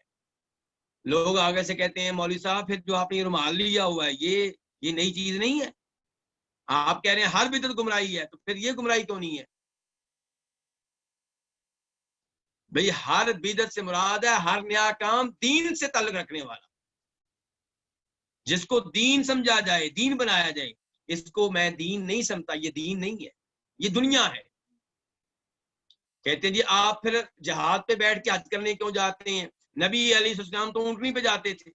لوگ آگے سے کہتے ہیں مولوی صاحب پھر جو آپ نے یہ رومال لیا ہوا ہے یہ نئی چیز نہیں ہے، آپ کہہ رہے ہیں ہر بدعت گمراہی ہے، تو پھر یہ گمراہی کیوں نہیں ہے؟ بھئی ہر بدعت سے مراد ہے ہر نیا کام دین سے تعلق رکھنے والا، جس کو دین سمجھا جائے، دین بنایا جائے۔ اس کو میں دین نہیں سمجھتا، یہ دین نہیں ہے، یہ دنیا ہے۔ کہتے ہیں جی آپ پھر جہاد پہ بیٹھ کے حج کرنے کیوں جاتے ہیں؟ نبی علیہ السلام تو اونٹنی پہ جاتے تھے۔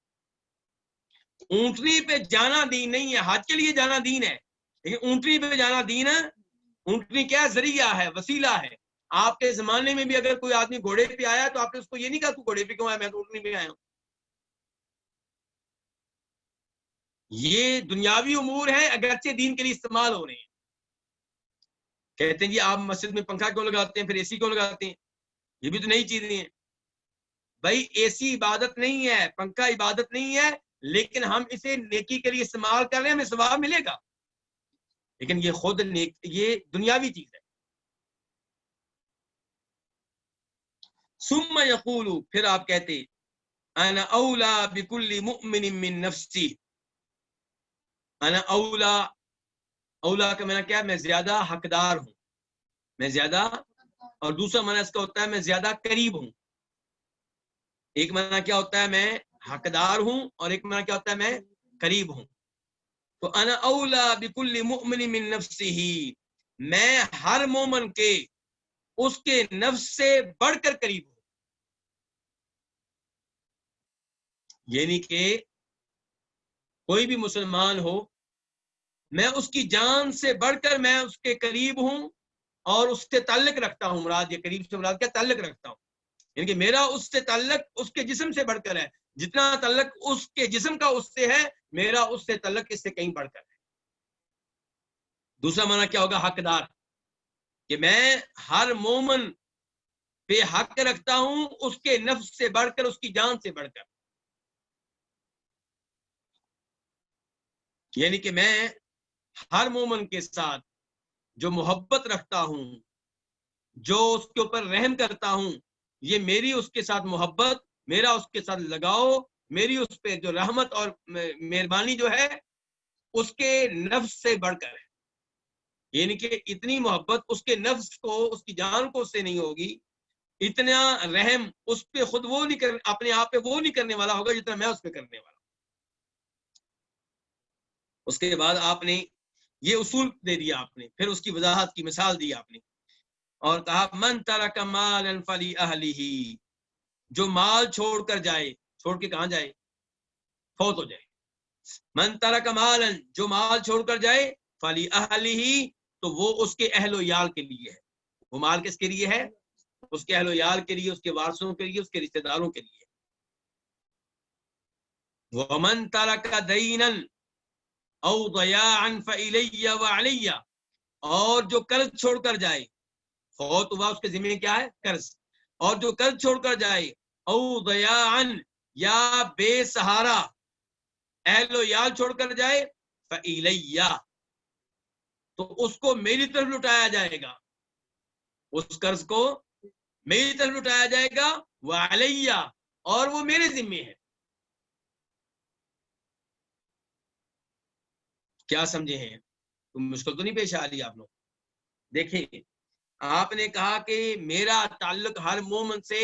اونٹنی پہ جانا دین نہیں ہے، حج کے لیے جانا دین ہے، لیکن اونٹنی پہ جانا دین ہے؟ اونٹنی کیا ذریعہ ہے، وسیلہ ہے۔ آپ کے زمانے میں بھی اگر کوئی آدمی گھوڑے پہ آیا تو آپ نے اس کو یہ نہیں کہا تو گھوڑے پہ کیوں آیا، میں تو اونٹنی پہ آیا ہوں۔ یہ دنیاوی امور ہیں، اگرچہ دین کے لیے استعمال ہو رہے ہیں۔ کہتے ہیں جی آپ مسجد میں پنکھا کیوں لگاتے ہیں، پھر اے سی کیوں لگاتے ہیں؟ یہ بھی تو نئی چیزیں ہیں۔ بھائی اے سی عبادت نہیں ہے، پنکھا عبادت نہیں ہے، لیکن ہم اسے نیکی کے لیے استعمال کر رہے ہیں، ہمیں ثواب ملے گا، لیکن یہ خود یہ دنیاوی چیز ہے۔ ثم یقول، پھر آپ کہتے انا اولا بکل مؤمن من نفسی، انا اولا، اولا کا معنی کیا ہے؟ میں زیادہ حقدار ہوں، میں زیادہ، اور دوسرا معنی اس کا ہوتا ہے میں زیادہ قریب ہوں۔ ایک معنی کیا ہوتا ہے؟ میں حقدار ہوں، اور ایک معنی کیا ہوتا ہے؟ میں قریب ہوں۔ تو انا اولا بکل مؤمن من نفسہ، میں ہر مومن کے اس کے نفس سے بڑھ کر قریب ہوں، یعنی کہ کوئی بھی مسلمان ہو، میں اس کی جان سے بڑھ کر میں اس کے قریب ہوں اور اس سے تعلق رکھتا ہوں۔ مراد یہ قریب سے مراد کیا؟ تعلق رکھتا ہوں، یعنی کہ میرا اس سے تعلق اس کے جسم سے بڑھ کر ہے، جتنا تعلق اس کے جسم کا اس سے ہے، میرا اس سے تعلق اس سے کہیں بڑھ کر ہے۔ دوسرا معنی کیا ہوگا؟ حقدار، کہ میں ہر مومن پہ حق رکھتا ہوں اس کے نفس سے بڑھ کر، اس کی جان سے بڑھ کر، یعنی کہ میں ہر مومن کے ساتھ جو محبت رکھتا ہوں، جو اس کے اوپر رحم کرتا ہوں، یہ میری اس کے ساتھ محبت، میرا اس کے ساتھ لگاؤ، میری اس پہ جو رحمت اور مہربانی جو ہے اس کے نفس سے بڑھ کر ہے، یعنی کہ اتنی محبت اس کے نفس کو، اس کی جان کو اس سے نہیں ہوگی، اتنا رحم اس پہ خود وہ نہیں کر، اپنے آپ پہ وہ نہیں کرنے والا ہوگا جتنا میں اس پہ کرنے والا ہوں۔ اس کے بعد آپ نے یہ اصول دے دیا آپ نے، پھر اس کی وضاحت کی مثال دی آپ نے اور کہا من ترک مالا فلی اہلہ، جو مال چھوڑ کر جائے، چھوڑ کے کہاں جائے؟ فوت ہو جائے. من ترک مالا، جو مال چھوڑ کر جائے، فلی اہلہ، تو وہ اس کے اہل و عیال کے لیے ہے. وہ مال کس کے لیے ہے؟ اس کے اہل و عیال کے لیے، اس کے وارثوں کے لیے، اس کے رشتہ داروں کے لیے. ومن ترک دینا او ضیاعا فالی وعلی، اور جو قرض چھوڑ کر جائے، فوت ہوا اس کے ذمہ کیا ہے؟ قرض. اور جو قرض چھوڑ کر جائے، او ضیاعا، یا بے سہارا اہل و عیال چھوڑ کر جائے، فالی، تو اس کو میری طرف لٹایا جائے گا، اس قرض کو میری طرف لٹایا جائے گا، وعلی، اور وہ میرے ذمہ ہے. کیا سمجھے ہیں؟ تم مشکل تو نہیں پیش آ رہی آپ لوگ؟ دیکھیں، آپ نے کہا کہ میرا تعلق ہر مومن سے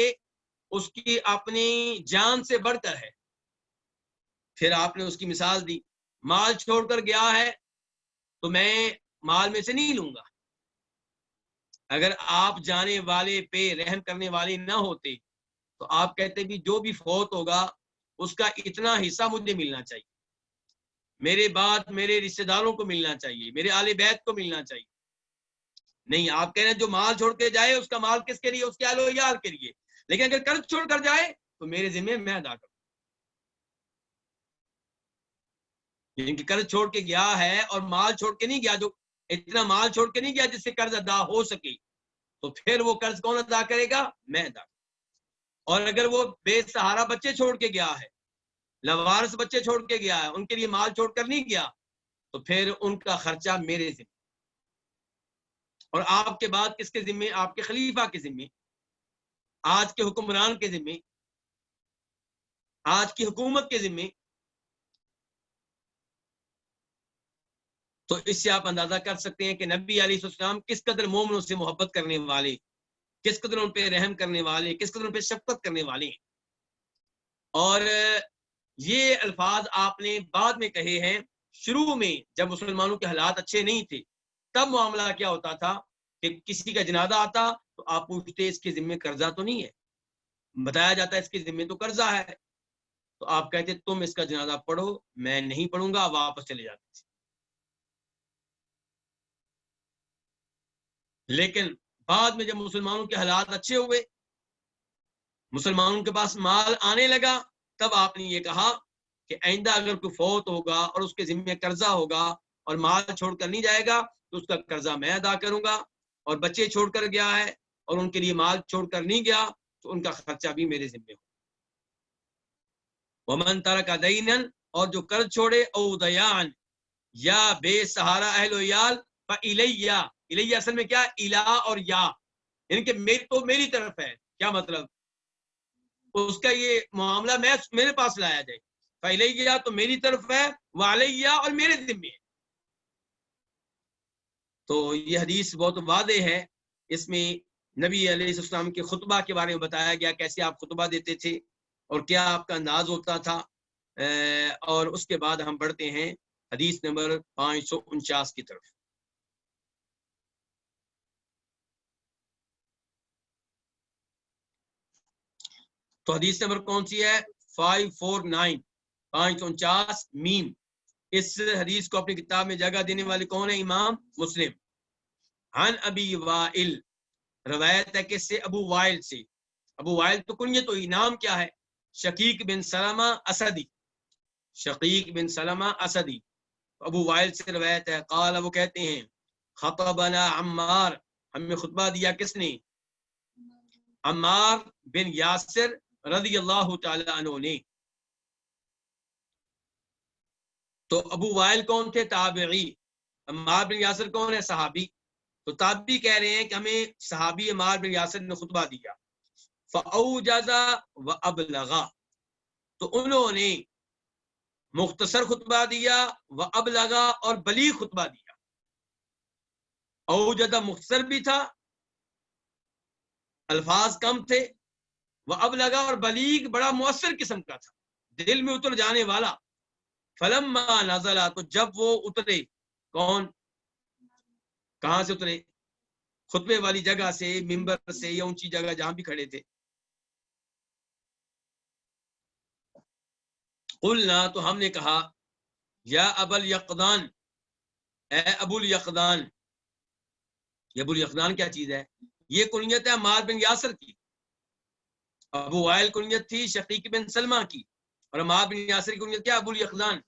اس کی اپنی جان سے بڑھ کر ہے. پھر آپ نے اس کی مثال دی، مال چھوڑ کر گیا ہے تو میں مال میں سے نہیں لوں گا. اگر آپ جانے والے پہ رحم کرنے والے نہ ہوتے تو آپ کہتے بھی جو بھی فوت ہوگا اس کا اتنا حصہ مجھے ملنا چاہیے، میرے بعد میرے رشتہ داروں کو ملنا چاہیے، میرے آل بیت کو ملنا چاہیے. نہیں، آپ کہہ رہے ہیں جو مال چھوڑ کے جائے اس کا مال کس کے لیے؟ اس کے اہل و عیال کے لیے. لیکن اگر قرض چھوڑ کر جائے تو میرے ذمہ میں ادا کروں. جن کی قرض چھوڑ کے گیا ہے اور مال چھوڑ کے نہیں گیا، جو اتنا مال چھوڑ کے نہیں گیا جس سے قرض ادا ہو سکے، تو پھر وہ قرض کون ادا کرے گا؟ میں ادا کروں. اور اگر وہ بے سہارا بچے چھوڑ کے گیا ہے، لوارث بچے چھوڑ کے گیا ہے، ان کے لیے مال چھوڑ کر نہیں گیا، تو پھر ان کا خرچہ میرے ذمہ. اور آپ کے بعد کس کے ذمہ؟ آپ کے خلیفہ کے ذمہ، آج کے حکمران کے ذمہ، آج کی حکومت کے ذمہ. تو اس سے آپ اندازہ کر سکتے ہیں کہ نبی علیہ السلام کس قدر مومنوں سے محبت کرنے والے، کس قدر ان پہ رحم کرنے والے، کس قدر ان پہ شفقت کرنے والے ہیں. اور یہ الفاظ آپ نے بعد میں کہے ہیں. شروع میں جب مسلمانوں کے حالات اچھے نہیں تھے تب معاملہ کیا ہوتا تھا کہ کسی کا جنازہ آتا تو آپ پوچھتے اس کے ذمہ قرضہ تو نہیں ہے؟ بتایا جاتا ہے اس کے ذمہ تو قرضہ ہے. تو آپ کہتے تم اس کا جنازہ پڑھو، میں نہیں پڑھوں گا، واپس چلے جاتے تھے. لیکن بعد میں جب مسلمانوں کے حالات اچھے ہوئے، مسلمانوں کے پاس مال آنے لگا، تب آپ نے یہ کہا کہ آئندہ اگر کوئی فوت ہوگا اور اس کے ذمہ قرضہ ہوگا اور مال چھوڑ کر نہیں جائے گا تو اس کا قرضہ میں ادا کروں گا، اور بچے چھوڑ کر گیا ہے اور ان کے لیے مال چھوڑ کر نہیں گیا تو ان کا خرچہ بھی میرے ذمہ ہو. ومن ترک دینا، اور جو قرض چھوڑے، او دیان، یا بے سہارا اہل و عیال، فالی، الی اصل میں کیا؟ الا اور یا، یعنی کہ میری طرف ہے. کیا مطلب؟ اس کا یہ معاملہ میرے پاس لایا جائے. فالی تو میری طرف ہے، وعلی اور میرے ذمہ ہے. تو یہ حدیث بہت واضح ہے. اس میں نبی علیہ السلام کے خطبہ کے بارے میں بتایا گیا، کیسے آپ خطبہ دیتے تھے اور کیا آپ کا انداز ہوتا تھا. اور اس کے بعد ہم بڑھتے ہیں حدیث نمبر 549 کی طرف. تو حدیث نمبر کون سی ہے؟ 549، 549 میم. اس حدیث کو اپنی کتاب میں جگہ دینے والے کون ہیں؟ امام مسلم. عن ابی وائل، روایت ہے کس سے؟ ابو وائل سے. ابو وائل تو کنیت تو نام کیا ہے؟ شقیق بن سلمہ اسدی. شقیق بن سلمہ اسدی. ابو وائل سے روایت ہے، قال، وہ کہتے ہیں، خطبنا عمار، ہمیں خطبہ دیا کس نے؟ عمار بن یاسر رضی اللہ تعالی عنہ نے. تو ابو وائل کون تھے؟ تابعی. عمار بن یاسر کون ہے؟ صحابی. تو تابعی کہہ رہے ہیں کہ ہمیں صحابی عمار بن یاسر نے خطبہ دیا. فاوجز وابلغ، تو انہوں نے مختصر خطبہ دیا، وابلغ اور بلیغ خطبہ دیا. اوجز مختصر بھی تھا، الفاظ کم تھے، وابلغ اور بلیغ بڑا مؤثر قسم کا تھا، دل میں اتر جانے والا. فلما نزل، تو جب وہ اترے، کون؟ کہاں سے اترے؟ خطبے والی جگہ سے، ممبر سے، یا اونچی جگہ جہاں بھی کھڑے تھے. قلنا، تو ہم نے کہا یا ابا الیقظان، اے ابو الیقظان. یہ ابو الیقظان کیا چیز ہے؟ یہ کنیت ہے عمار بن یاسر کی. ابو وائل کنیت تھی شقیق بن سلمہ کی، اور عمار بن یاسر کی کنیت کیا؟ ابو الیقظان.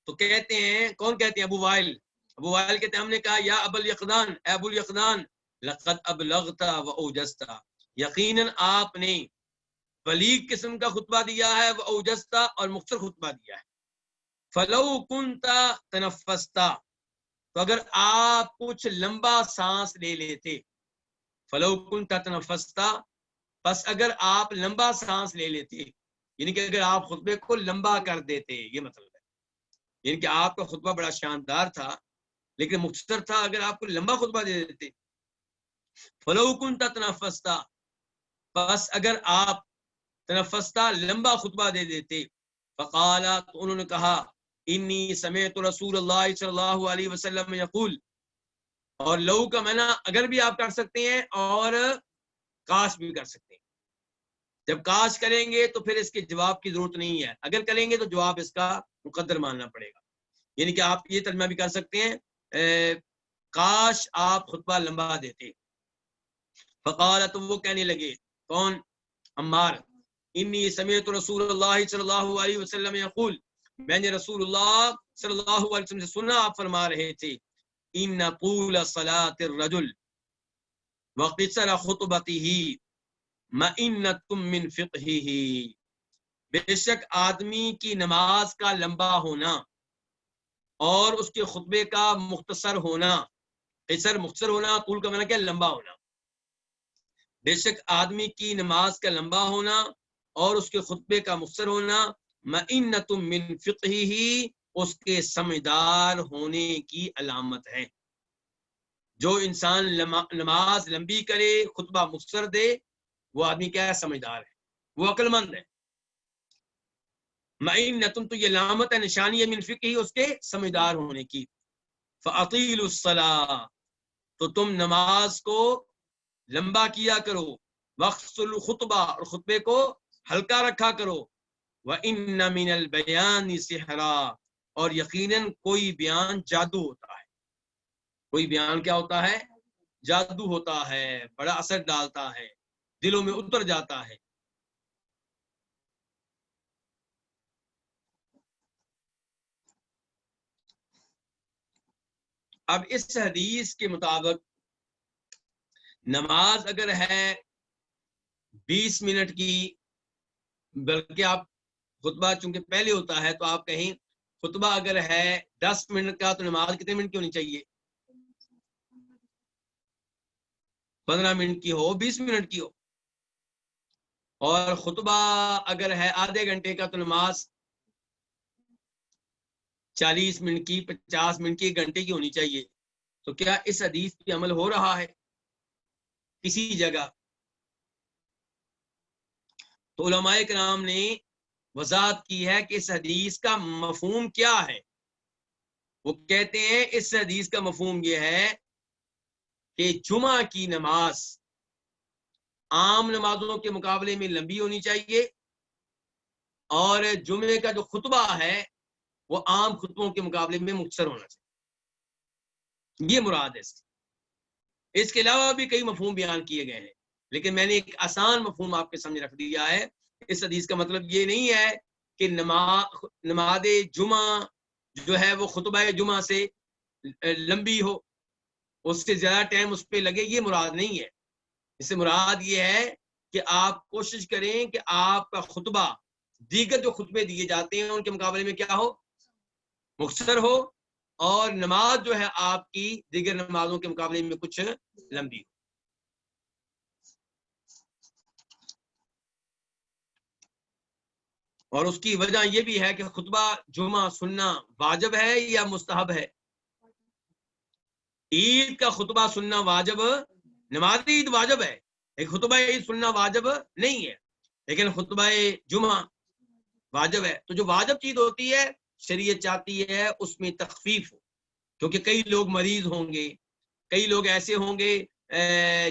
تو کہتے ہیں، کون کہتے ہیں؟ ابو وائل. ابو وائل کہتے ہیں ہم نے کہا یا ابا الیقظان، اے ابو الیقظان، لقد ابلغت و اوجزت، یقیناً آپ نے بلیغ قسم کا خطبہ دیا ہے، وہ اوجزتا، اور مختصر خطبہ دیا ہے. فلو کنت تنفستا، تو اگر آپ کچھ لمبا سانس لے لیتے. فلو کنت تنفستا، پس اگر آپ لمبا سانس لے لیتے، یعنی کہ اگر آپ خطبے کو لمبا کر دیتے، یہ مطلب ہے. یعنی کہ آپ کا خطبہ بڑا شاندار تھا لیکن مختصر تھا، اگر آپ کو لمبا خطبہ دے دیتے. فلو کنت تنفستا، پس اگر آپ تنفستا لمبا خطبہ دے دیتے. فقال، تو انہوں نے کہا انی سمعت رسول اللہ صلی اللہ علیہ وسلم یقول، اور لو کا معنی اگر بھی آپ کر سکتے ہیں اور کاش بھی کر سکتے ہیں. جب کاش کریں گے تو پھر اس کے جواب کی ضرورت نہیں ہے، اگر کریں گے تو جواب اس کا مقدر ماننا پڑے گا. یعنی کہ آپ یہ ترجمہ بھی کر سکتے ہیں کاش آپ خطبہ لمبا دیتے. فقال، تو وہ کہنے لگے، کون؟ عمار، انی سمعت رسول اللہ صلی اللہ علیہ وسلم یقول، میں نے رسول اللہ صلی اللہ علیہ وسلم سے سنا آپ فرما رہے تھے، ان طول صلاة الرجل وقصر خطبته مئنۃ من فقہہ، بے شک آدمی کی نماز کا لمبا ہونا اور اس کے خطبے کا مختصر ہونا. قصر مختصر ہونا، طول کا معنی کیا؟ لمبا ہونا. بے شک آدمی کی نماز کا لمبا ہونا اور اس کے خطبے کا مختصر ہونا مئنۃ من فقہہ، اس کے سمجھدار ہونے کی علامت ہے. جو انسان نماز لمبی کرے، خطبہ مختصر دے، وہ آدمی کیا ہے؟ سمجھدار ہے، وہ عقل مند ہے. مئنۃ، تو یہ علامت ہے، نشانی ہے، من فقہہ، اس کے سمجھدار ہونے کی. فاطیلوا الصلاۃ، تو تم نماز کو لمبا کیا کرو. وقت الخطبہ، اور خطبے کو ہلکا رکھا کرو. وَإِنَّ مِنَ الْبَيَانِ سِحْرًا، اور یقیناً کوئی بیان جادو ہوتا ہے. کوئی بیان کیا ہوتا ہے؟ جادو ہوتا ہے، بڑا اثر ڈالتا ہے، دلوں میں اتر جاتا ہے. اب اس حدیث کے مطابق نماز اگر ہے 20 منٹ کی، بلکہ آپ خطبہ چونکہ پہلے ہوتا ہے تو آپ کہیں خطبہ اگر ہے 10 منٹ کا، تو نماز کتنے منٹ کی ہونی چاہیے؟ 15 منٹ کی ہو، 20 منٹ کی ہو. اور خطبہ اگر ہے آدھے گھنٹے کا، تو نماز 40 منٹ کی، 50 منٹ کی، 1 گھنٹے کی ہونی چاہیے. تو کیا اس حدیث پہ عمل ہو رہا ہے کسی جگہ؟ تو علماء کرام نے وضاحت کی ہے کہ اس حدیث کا مفہوم کیا ہے. وہ کہتے ہیں اس حدیث کا مفہوم یہ ہے کہ جمعہ کی نماز عام نمازوں کے مقابلے میں لمبی ہونی چاہیے، اور جمعے کا جو خطبہ ہے وہ عام خطبوں کے مقابلے میں مختصر ہونا چاہیے. یہ مراد ہے. اس کے علاوہ بھی کئی مفہوم بیان کیے گئے ہیں، لیکن میں نے ایک آسان مفہوم آپ کے سامنے رکھ دیا ہے. اس حدیث کا مطلب یہ نہیں ہے کہ نماز جمعہ جو ہے وہ خطبہ جمعہ سے لمبی ہو، اس سے زیادہ ٹائم اس پہ لگے، یہ مراد نہیں ہے. اس سے مراد یہ ہے کہ آپ کوشش کریں کہ آپ کا خطبہ دیگر جو خطبے دیے جاتے ہیں ان کے مقابلے میں کیا ہو؟ مختصر ہو، اور نماز جو ہے آپ کی دیگر نمازوں کے مقابلے میں کچھ لمبی ہو. اور اس کی وجہ یہ بھی ہے کہ خطبہ جمعہ سننا واجب ہے یا مستحب ہے؟ عید کا خطبہ سننا واجب، نماز عید واجب ہے، ایک خطبہ عید سننا واجب نہیں ہے، لیکن خطبہ جمعہ واجب ہے. تو جو واجب چیز ہوتی ہے شریعت چاہتی ہے اس میں تخفیف ہو، کیونکہ کئی لوگ مریض ہوں گے، کئی لوگ ایسے ہوں گے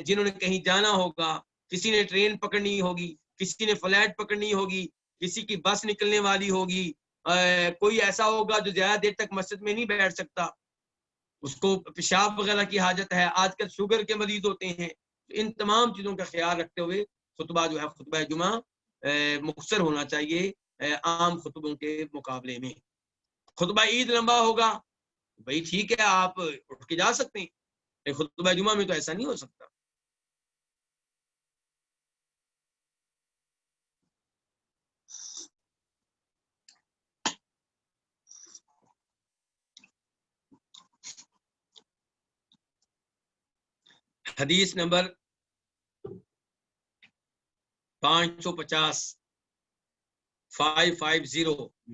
جنہوں نے کہیں جانا ہوگا، کسی نے ٹرین پکڑنی ہوگی، کسی نے فلائٹ پکڑنی ہوگی، کسی کی بس نکلنے والی ہوگی، کوئی ایسا ہوگا جو زیادہ دیر تک مسجد میں نہیں بیٹھ سکتا، اس کو پیشاب وغیرہ کی حاجت ہے، آج کل شوگر کے مریض ہوتے ہیں. ان تمام چیزوں کا خیال رکھتے ہوئے خطبہ جو ہے خطبہ جمعہ مختصر ہونا چاہیے عام خطبوں کے مقابلے میں. خطبہ عید لمبا ہوگا، بھائی ٹھیک ہے آپ اٹھ کے جا سکتے ہیں، خطبہ جمعہ میں تو ایسا نہیں ہو سکتا. حدیث نمبر 550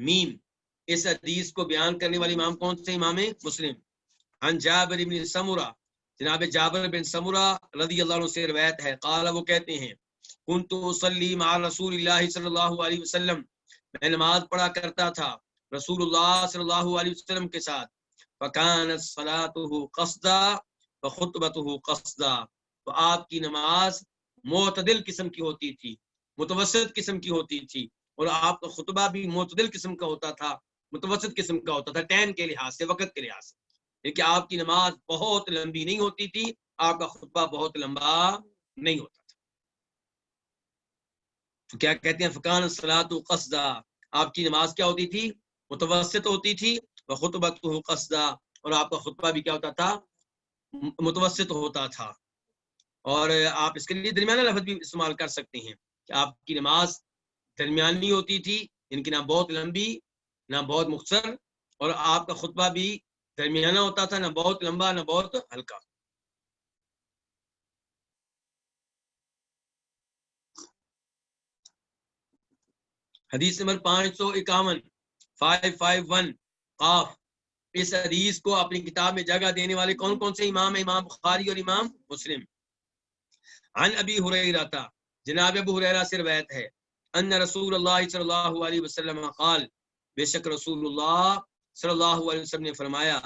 میم. اس حدیث کو بیان کرنے والی امام کون سے؟ امام مسلم. عن جابر بن سمرہ، جناب جابر بن سمرہ رضی اللہ عنہ سے روایت ہے، قال وہ کہتے ہیں کنت اصلی مع رسول اللہ صلی اللہ علیہ وسلم، میں نماز پڑھا کرتا تھا رسول اللہ صلی اللہ علیہ وسلم کے ساتھ. فکانت صلاته قصدا وخطبته قصدا، تو آپ کی نماز معتدل قسم کی ہوتی تھی، متوسط قسم کی ہوتی تھی، اور آپ کا خطبہ بھی معتدل قسم کا ہوتا تھا، متوسط قسم کا ہوتا تھا ٹائم کے لحاظ سے، وقت کے لحاظ سے. لیکن آپ کی نماز بہت لمبی نہیں ہوتی تھی، آپ کا خطبہ بہت لمبا نہیں ہوتا تھا. تو کیا کہتے ہیں فکان الصلاۃ قصدا، آپ کی نماز کیا ہوتی تھی؟ متوسط ہوتی تھی. وخطبته قصدا، اور آپ کا خطبہ بھی کیا ہوتا تھا؟ متوسط ہوتا تھا. اور آپ اس کے لیے درمیانہ لفظ بھی استعمال کر سکتے ہیں کہ آپ کی نماز درمیانی ہوتی تھی، ان کی نہ بہت لمبی نہ بہت مختصر، اور آپ کا خطبہ بھی درمیانہ ہوتا تھا، نہ بہت لمبا نہ بہت ہلکا. حدیث نمبر 551 قاف. اس حدیث کو اپنی کتاب میں جگہ دینے والے کون کون سے امام ہیں؟ امام بخاری اور امام مسلم. عن ابی ہریرہ، جناب ابو ہریرہ سے روایت ہے، ان رسول اللہ صلی اللہ علیہ وسلم قال، بے شک رسول اللہ صلی اللہ علیہ وسلم نے فرمایا،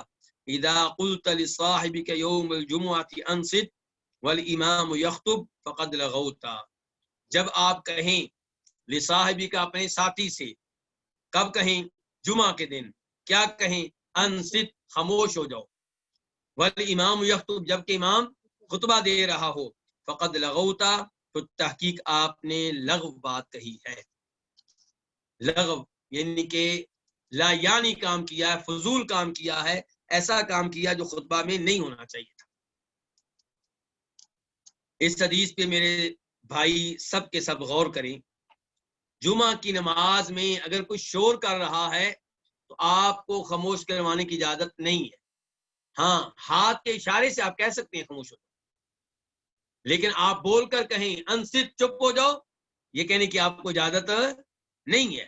اذا قلت لصاحبك يوم الجمعة انصت والامام يخطب فقد لغوت، جب آپ کہیں لصاحبی کا اپنے ساتھی سے، کب کہیں؟ جمعہ کے دن. کیا کہیں؟ انصت، خاموش ہو جاؤ، والامام یخطب، جبکہ امام خطبہ دے رہا ہو، فقد لغوتا، تو تحقیق آپ نے لغو بات کہی ہے. لغو یعنی کہ لا یعنی کام کیا ہے، فضول کام کیا ہے، ایسا کام کیا جو خطبہ میں نہیں ہونا چاہیے تھا. اس حدیث پہ میرے بھائی سب کے سب غور کریں. جمعہ کی نماز میں اگر کوئی شور کر رہا ہے تو آپ کو خاموش کروانے کی اجازت نہیں ہے. ہاں، ہاتھ کے اشارے سے آپ کہہ سکتے ہیں خاموش ہو جاؤ، لیکن آپ بول کر کہیں انصت، چپ ہو جاؤ، یہ کہنے کی آپ کو اجازت نہیں ہے.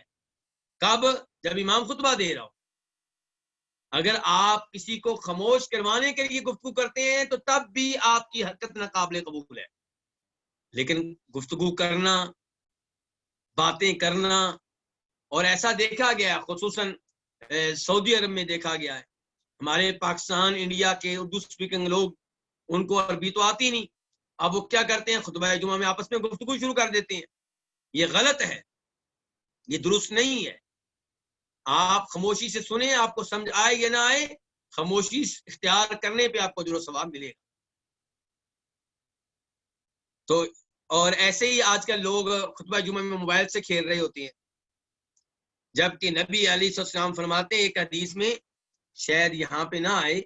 کب؟ جب امام خطبہ دے رہا ہو. اگر آپ کسی کو خاموش کروانے کے لیے گفتگو کرتے ہیں تو تب بھی آپ کی حرکت ناقابل قبول ہے. لیکن گفتگو کرنا، باتیں کرنا، اور ایسا دیکھا گیا خصوصاً سعودی عرب میں دیکھا گیا ہے، ہمارے پاکستان انڈیا کے اردو سپیکنگ لوگ، ان کو عربی تو آتی نہیں، اب وہ کیا کرتے ہیں؟ خطبہ جمعہ میں آپس میں گفتگو شروع کر دیتے ہیں. یہ غلط ہے، یہ درست نہیں ہے. آپ خاموشی سے سنیں، آپ کو سمجھ آئے یا نہ آئے، خاموشی اختیار کرنے پہ آپ کو اجر و ثواب ملے گا. تو اور ایسے ہی آج کل لوگ خطبہ جمعہ میں موبائل سے کھیل رہے ہوتے ہیں، جبکہ نبی علیہ السلام فرماتے ہیں، ایک حدیث میں شاید یہاں پہ نہ آئے،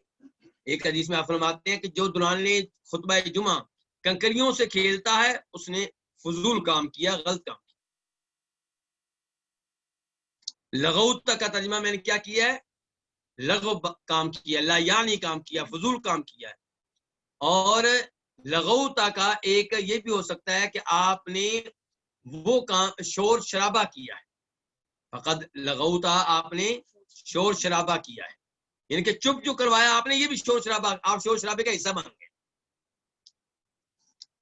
ایک حدیث میں آپ فرماتے ہیں کہ جو دوران خطبہ جمعہ کنکریوں سے کھیلتا ہے اس نے فضول کام کیا، غلط کام کیا. لغوت کا ترجمہ میں نے کیا کیا ہے؟ لغو کام کیا، لا یعنی کام کیا، فضول کام کیا ہے. اور لغوتا کا ایک یہ بھی ہو سکتا ہے کہ آپ نے وہ کام شور شرابہ کیا ہے. فقد لغوتا، آپ نے شور شرابہ کیا ہے، یعنی کہ چپ جو کروایا آپ نے، یہ بھی شور شرابہ، آپ شور شرابے کا حصہ بن گئے.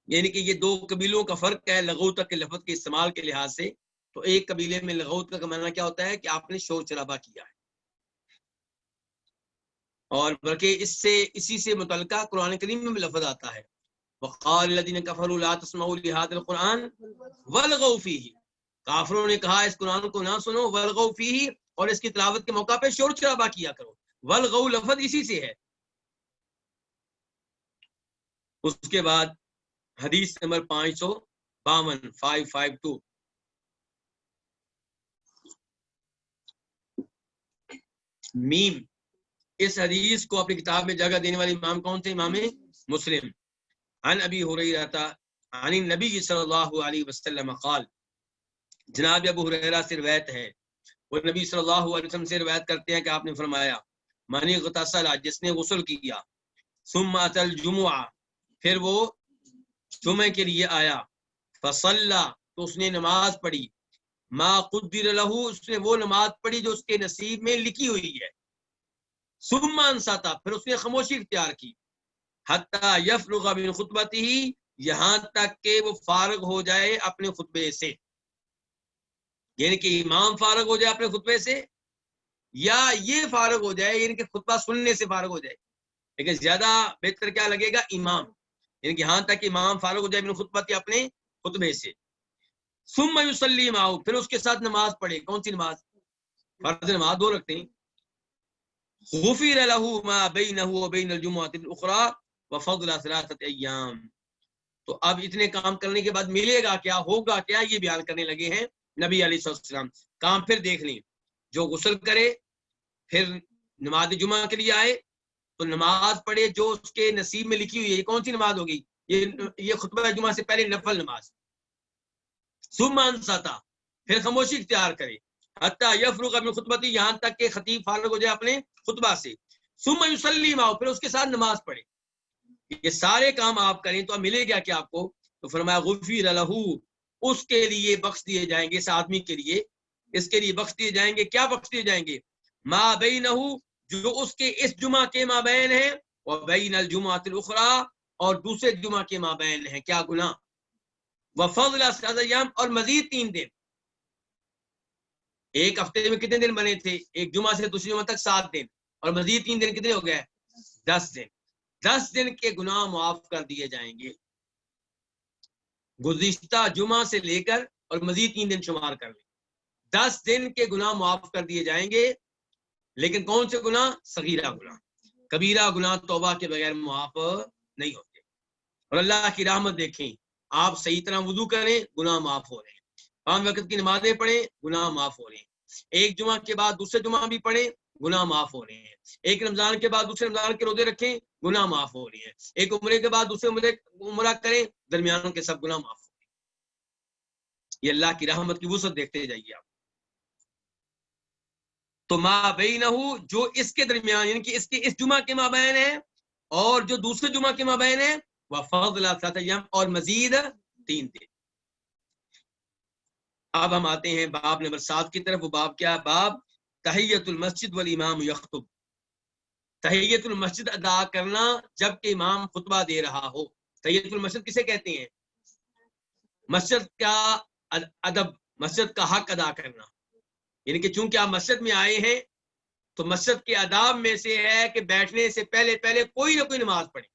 یعنی کہ یہ دو قبیلوں کا فرق ہے لغوتا کے لفظ کے استعمال کے لحاظ سے. تو ایک قبیلے میں لغوتا کا معنی کیا ہوتا ہے کہ آپ نے شور شرابہ کیا ہے. اور بلکہ اسی سے متعلقہ قرآن کریم میں بھی لفظ آتا ہے وقال الذين كفروا لا تسمعوا لهذا القرآن والغوا فيه، کافروں نے کہا اس قرآن کو نہ سنو، والغوا فيه، اور اس کی تلاوت کے موقع پہ شور شرابہ کیا کرو، والغوا لفظ اسی سے ہے۔ اس کے بعد حدیث نمبر 552 میم، اس حدیث کو اپنی کتاب میں جگہ دینے والے امام کون تھے؟ امام مسلم۔ عن ابی ہریرہ عن النبی صلی اللہ علیہ وسلم قال، جناب ابو ہریرہ سے روایت ہے، وہ نبی صلی اللہ علیہ وسلم سے روایت کرتے ہیں کہ آپ نے فرمایا من اغتسل، جس نے غسل کیا، ثم اتى الجمعہ، پھر وہ جمعے کے لیے آیا، فصلى، تو اس نے نماز پڑھی، ما قدر له، اس نے وہ نماز پڑھی جو اس کے نصیب میں لکھی ہوئی ہے، ثم انصت، پھر اس نے خاموشی اختیار کی، حتی یفرغ من خطبته، یہاں تک کہ وہ فارغ ہو جائے اپنے خطبے سے، یعنی کہ امام فارغ ہو جائے اپنے خطبے سے، یا یہ فارغ ہو جائے یعنی کہ خطبہ سننے سے فارغ ہو جائے، لیکن زیادہ بہتر کیا لگے گا؟ امام، یعنی کہ یہاں تک کہ امام فارغ ہو جائے من خطبہ اپنے خطبے سے، ثم یصلی معه، پھر اس کے ساتھ نماز پڑھے، کون سی نماز؟ فرض نماز 2 رکھتے ہیں، غفر له ما بینه وبین الجمعۃ الاخرى وفضل 3 ایام، تو اب اتنے کام کرنے کے بعد ملے گا کیا، ہوگا کیا، یہ بیان کرنے لگے ہیں نبی علیہ السلام۔ کام پھر دیکھ لیں، جو غسل کرے پھر نماز جمعہ کے لیے آئے تو نماز پڑھے جو اس کے نصیب میں لکھی ہوئی ہے، یہ کون سی نماز ہوگی؟ یہ خطبہ جمعہ سے پہلے نفل نماز، ثم انصت، پھر خاموشی اختیار کرے، حتی یفرغ من خطبتی، یہاں تک کہ خطیب فارغ ہو جائے اپنے خطبہ سے، ثم یصلی معه، پھر اس کے ساتھ نماز پڑھے، یہ سارے کام آپ کریں تو اب ملے گا کیا آپ کو؟ تو فرمایا غفر له، اس کے لیے بخش دیے جائیں گے، اس آدمی کے لیے، اس کے لیے بخش دیے جائیں گے، کیا بخش دیے جائیں گے؟ ما بینہ، جو اس کے اس جمعہ کے مابین ہے، وبین الجمعۃ الاخری، اور دوسرے جمعہ کے مابین ہے، کیا گناہ؟ وفضل 3 ایام، اور مزید 3 دن، ایک ہفتے میں کتنے دن بنے تھے؟ ایک جمعہ سے دوسری جمعہ تک 7 دن، اور مزید 3 دن کتنے ہو گئے؟ 10 دن، 10 دن کے گناہ معاف کر دیے جائیں گے، گزشتہ جمعہ سے لے کر اور مزید 3 دن شمار کر لیں، 10 دن کے گناہ معاف کر دیے جائیں گے، لیکن کون سے گناہ؟ صغیرہ گناہ، کبیرہ گناہ توبہ کے بغیر معاف نہیں ہوتے۔ اور اللہ کی رحمت دیکھیں، آپ صحیح طرح وضو کریں، گناہ معاف ہو رہے ہیں، 5 وقت کی نمازیں پڑھیں، گناہ معاف ہو رہے ہیں، ایک جمعہ کے بعد دوسرے جمعہ بھی پڑھیں، گناہ معاف ہو رہے ہیں، ایک رمضان کے بعد دوسرے رمضان کے روزے رکھیں، گناہ معاف ہو رہے ہیں، ایک عمرے کے بعد دوسرے عمرہ کریں، درمیانوں کے سب گناہ معاف ہو رہے ہیں۔ یہ اللہ کی رحمت کی وسعت دیکھتے جائیے آپ۔ تو ما بینہ، جو اس کے درمیان یعنی کہ اس کے اس جمعہ کے مابین ہے اور جو دوسرے جمعہ کے مابین ہے، وفضل 3 ایام، اور مزید 3 دن۔ اب ہم آتے ہیں باب نمبر 7 کی طرف۔ وہ باب کیا؟ باب تحیۃ المسجد والامام یخطب، تحیۃ المسجد ادا کرنا جب کہ امام خطبہ دے رہا ہو۔ تحیۃ المسجد کسے کہتے ہیں؟ مسجد کا ادب، مسجد کا حق ادا کرنا، یعنی کہ چونکہ آپ مسجد میں آئے ہیں تو مسجد کے آداب میں سے ہے کہ بیٹھنے سے پہلے کوئی نہ کوئی نماز پڑھیں،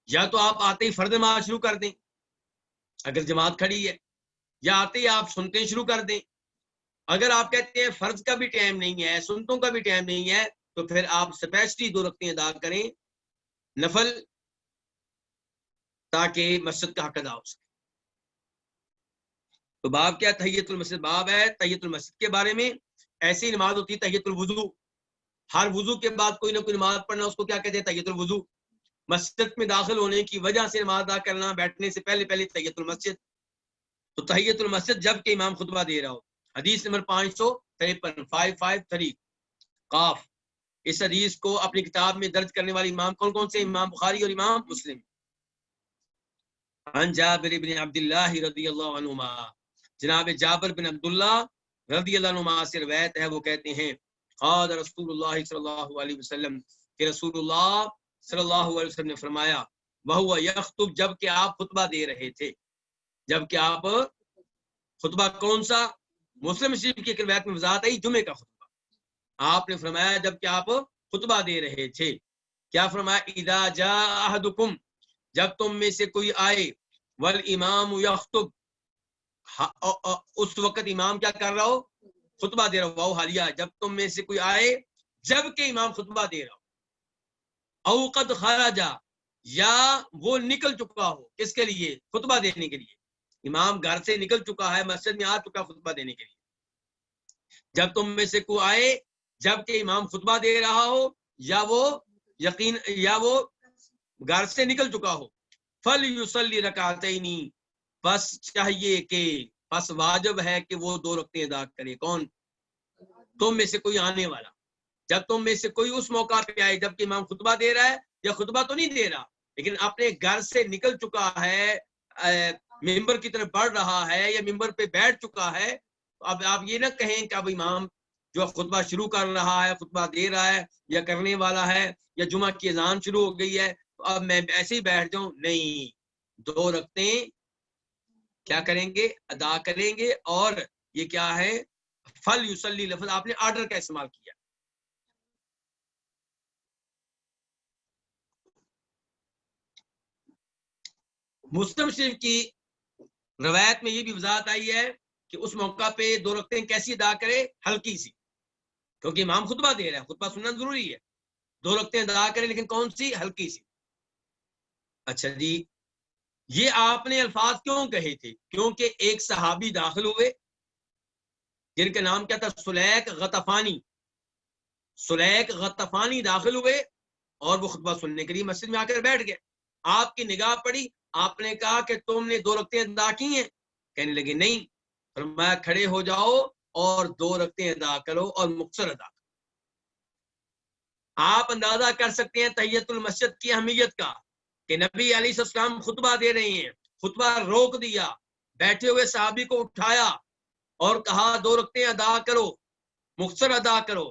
یا تو آپ آتے ہی فرض نماز شروع کر دیں اگر جماعت کھڑی ہے، یا آتے ہی آپ سنتے شروع کر دیں۔ اگر آپ کہتے ہیں فرض کا بھی ٹائم نہیں ہے، سنتوں کا بھی ٹائم نہیں ہے، تو پھر آپ اسپیشلی 2 رکعتیں ادا کریں نفل، تاکہ مسجد کا حق ادا ہو سکے۔ تو باب کیا؟ تحیۃ المسجد، باب ہے تحیۃ المسجد کے بارے میں۔ ایسی نماز ہوتی ہے تحیۃ الوضو، ہر وضو کے بعد کوئی نہ کوئی نماز پڑھنا، اس کو کیا کہتے ہیں؟ تحیۃ الوضو۔ مسجد میں داخل ہونے کی وجہ سے نماز ادا کرنا، بیٹھنے سے پہلے تحیۃ المسجد۔ تو تحیۃ المسجد جب کہ امام خطبہ دے رہا ہو۔ حدیث نمبر 553 قاف، اس حدیث کو اپنی کتاب میں درج کرنے والے امام کون سے؟ امام بخاری اور امام مسلم۔ عن جابر بن عبداللہ رضی اللہ عنہما، جناب جابر بن عبداللہ رضی اللہ عنہما سے روایت ہے، وہ کہتے ہیں قال رسول اللہ صلی اللہ علیہ وسلم، کہ رسول اللہ صلی اللہ علیہ وسلم نے فرمایا، وہو یخطب، جب کہ آپ خطبہ دے رہے تھے، جب کہ آپ خطبہ کون سا؟ مسلم شریف کی روایت میں وضاحت آئی، جمعے کا خطبہ۔ آپ نے فرمایا جب کہ آپ خطبہ دے رہے تھے. کیا فرمایا؟ اذا جاء احدکم، جب تم میں سے کوئی آئے، والامام یخطب، اس وقت امام کیا کر رہا ہو؟ خطبہ دے رہا ہو. حالیہ، جب تم میں سے کوئی آئے جب کہ امام خطبہ دے رہا ہو. او قد خرج، یا وہ نکل چکا ہو. کس کے لیے؟ خطبہ دینے کے لیے. امام گھر سے نکل چکا ہے، مسجد میں آ چکا خطبہ دینے کے لیے. جب تم میں سے کوئی آئے جب کہ امام خطبہ دے رہا ہو، یا وہ گھر سے نکل چکا ہو. فلیصلی رکعتین، بس چاہیے کہ، بس واجب ہے کہ وہ 2 رکعتیں ادا کرے. کون؟ تم میں سے کوئی آنے والا. جب تم میں سے کوئی اس موقع پہ آئے جب کہ امام خطبہ دے رہا ہے، یا خطبہ تو نہیں دے رہا لیکن اپنے گھر سے نکل چکا ہے، ممبر کی طرف بڑھ رہا ہے یا ممبر پہ بیٹھ چکا ہے، تو اب آپ یہ نہ کہیں کہ اب امام جو خطبہ شروع کر رہا ہے، خطبہ دے رہا ہے یا کرنے والا ہے، یا جمعہ کی اذان شروع ہو گئی ہے تو اب میں ایسے ہی بیٹھ جاؤں. نہیں، 2 رکعتیں کیا کریں گے؟ ادا کریں گے. اور یہ کیا ہے؟ فلیصلی، لفظ آپ نے آرڈر کا استعمال کیا. مسلم شریف کی روایت میں یہ بھی وضاحت آئی ہے کہ اس موقع پہ 2 رکعتیں کیسی ادا کرے؟ ہلکی سی، کیونکہ امام خطبہ دے رہا ہے، خطبہ سننا ضروری ہے. 2 رکعتیں ادا کرے، لیکن کون سی؟ ہلکی سی. اچھا جی، یہ آپ نے الفاظ کیوں کہے تھے؟ کیونکہ ایک صحابی داخل ہوئے جن کا نام کیا تھا؟ سلیک غطفانی داخل ہوئے اور وہ خطبہ سننے کے لیے مسجد میں آ کر بیٹھ گئے. آپ کی نگاہ پڑی، آپ نے کہا کہ تم نے 2 رکعتیں ادا کی ہیں؟ کہنے لگے نہیں. فرمایا کھڑے ہو جاؤ اور 2 رکعتیں ادا کرو اور مختصر ادا کرو. آپ اندازہ کر سکتے ہیں تحیت المسجد کی اہمیت کا کہ نبی علیہ السلام خطبہ دے رہے ہیں، خطبہ روک دیا، بیٹھے ہوئے صحابی کو اٹھایا اور کہا 2 رکعتیں ادا کرو، مختصر ادا کرو.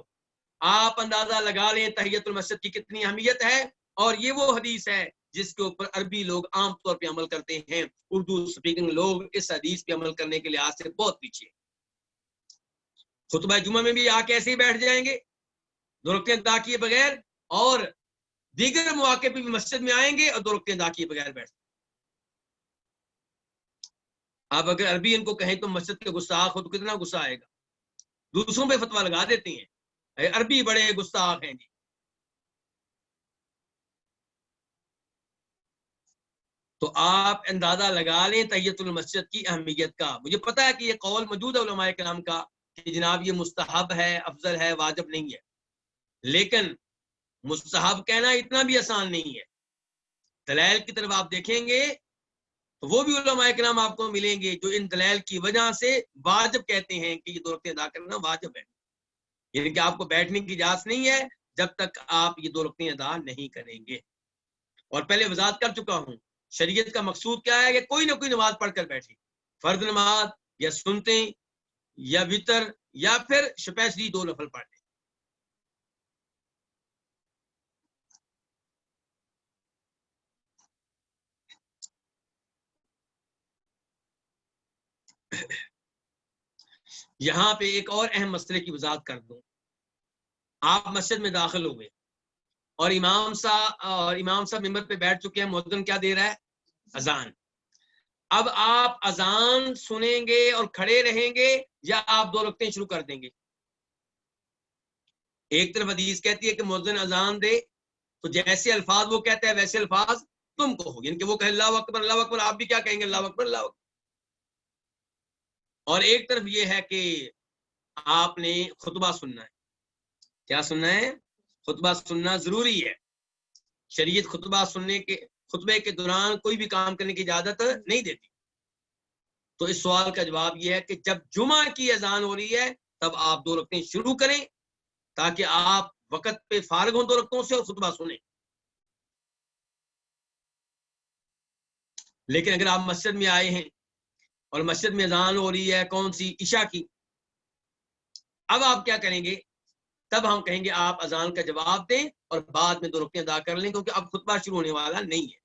آپ اندازہ لگا لیں تحیت المسجد کی کتنی اہمیت ہے. اور یہ وہ حدیث ہے جس کے اوپر عربی لوگ عام طور پہ عمل کرتے ہیں. اردو سپیکنگ لوگ اس حدیث پہ عمل کرنے کے لحاظ سے بہت پیچھے. خطبہ جمعہ میں بھی آ کے ایسے ہی بیٹھ جائیں گے 2 رکعتیں ادا کیے بغیر، اور دیگر مواقع پہ بھی مسجد میں آئیں گے اور 2 رکعتیں ادا کیے بغیر بیٹھ. آپ اگر عربی ان کو کہیں تو مسجد کے گستاخ ہو تو کتنا غصہ آئے گا. دوسروں پہ فتویٰ لگا دیتے ہیں عربی بڑے گستاخ ہیں جی. تو آپ اندازہ لگا لیں تحیت المسجد کی اہمیت کا. مجھے پتا ہے کہ یہ قول موجود ہے علماء کرام کا کہ جناب یہ مستحب ہے، افضل ہے، واجب نہیں ہے. لیکن مستحب کہنا اتنا بھی آسان نہیں ہے. دلائل کی طرف آپ دیکھیں گے تو وہ بھی علماء کرام آپ کو ملیں گے جو ان دلائل کی وجہ سے واجب کہتے ہیں کہ یہ 2 رکعتیں ادا کرنا واجب ہے. یعنی کہ آپ کو بیٹھنے کی اجازت نہیں ہے جب تک آپ یہ 2 رکعتیں ادا نہیں کریں گے. اور پہلے وضاحت کر چکا ہوں شریعت کا مقصود کیا ہے کہ کوئی نہ کوئی نماز پڑھ کر بیٹھے، فرض نماز یا سنتے یا وتر یا پھر اسپیشلی 2 نفل پڑھ لیں. یہاں پہ ایک اور اہم مسئلے کی وضاحت کر دوں. آپ مسجد میں داخل ہوئے اور امام صاحب ممبر پہ بیٹھ چکے ہیں، مؤذن کیا دے رہا ہے؟ اذان. اب آپ اذان سنیں گے اور کھڑے رہیں گے یا آپ 2 رکعتیں شروع کر دیں گے؟ ایک طرف حدیث کہتی ہے کہ مؤذن اذان دے تو جیسے الفاظ وہ کہتا ہے ویسے الفاظ تم کہو، یعنی کہ وہ کہے اللہ اکبر اللہ اکبر، آپ بھی کیا کہیں گے؟ اللہ اکبر اللہ اکبر. اور ایک طرف یہ ہے کہ آپ نے خطبہ سننا ہے. کیا سننا ہے؟ خطبہ سننا ضروری ہے. شریعت خطبے کے دوران کوئی بھی کام کرنے کی اجازت نہیں دیتی. تو اس سوال کا جواب یہ ہے کہ جب جمعہ کی اذان ہو رہی ہے تب آپ 2 رکعتیں شروع کریں تاکہ آپ وقت پہ فارغ ہوں 2 رکعتوں سے اور خطبہ سنیں. لیکن اگر آپ مسجد میں آئے ہیں اور مسجد میں اذان ہو رہی ہے کون سی؟ عشاء کی، اب آپ کیا کریں گے؟ تب ہم کہیں گے آپ اذان کا جواب دیں اور بعد میں 2 رکعتیں ادا کر لیں کیونکہ اب خطبہ شروع ہونے والا نہیں ہے.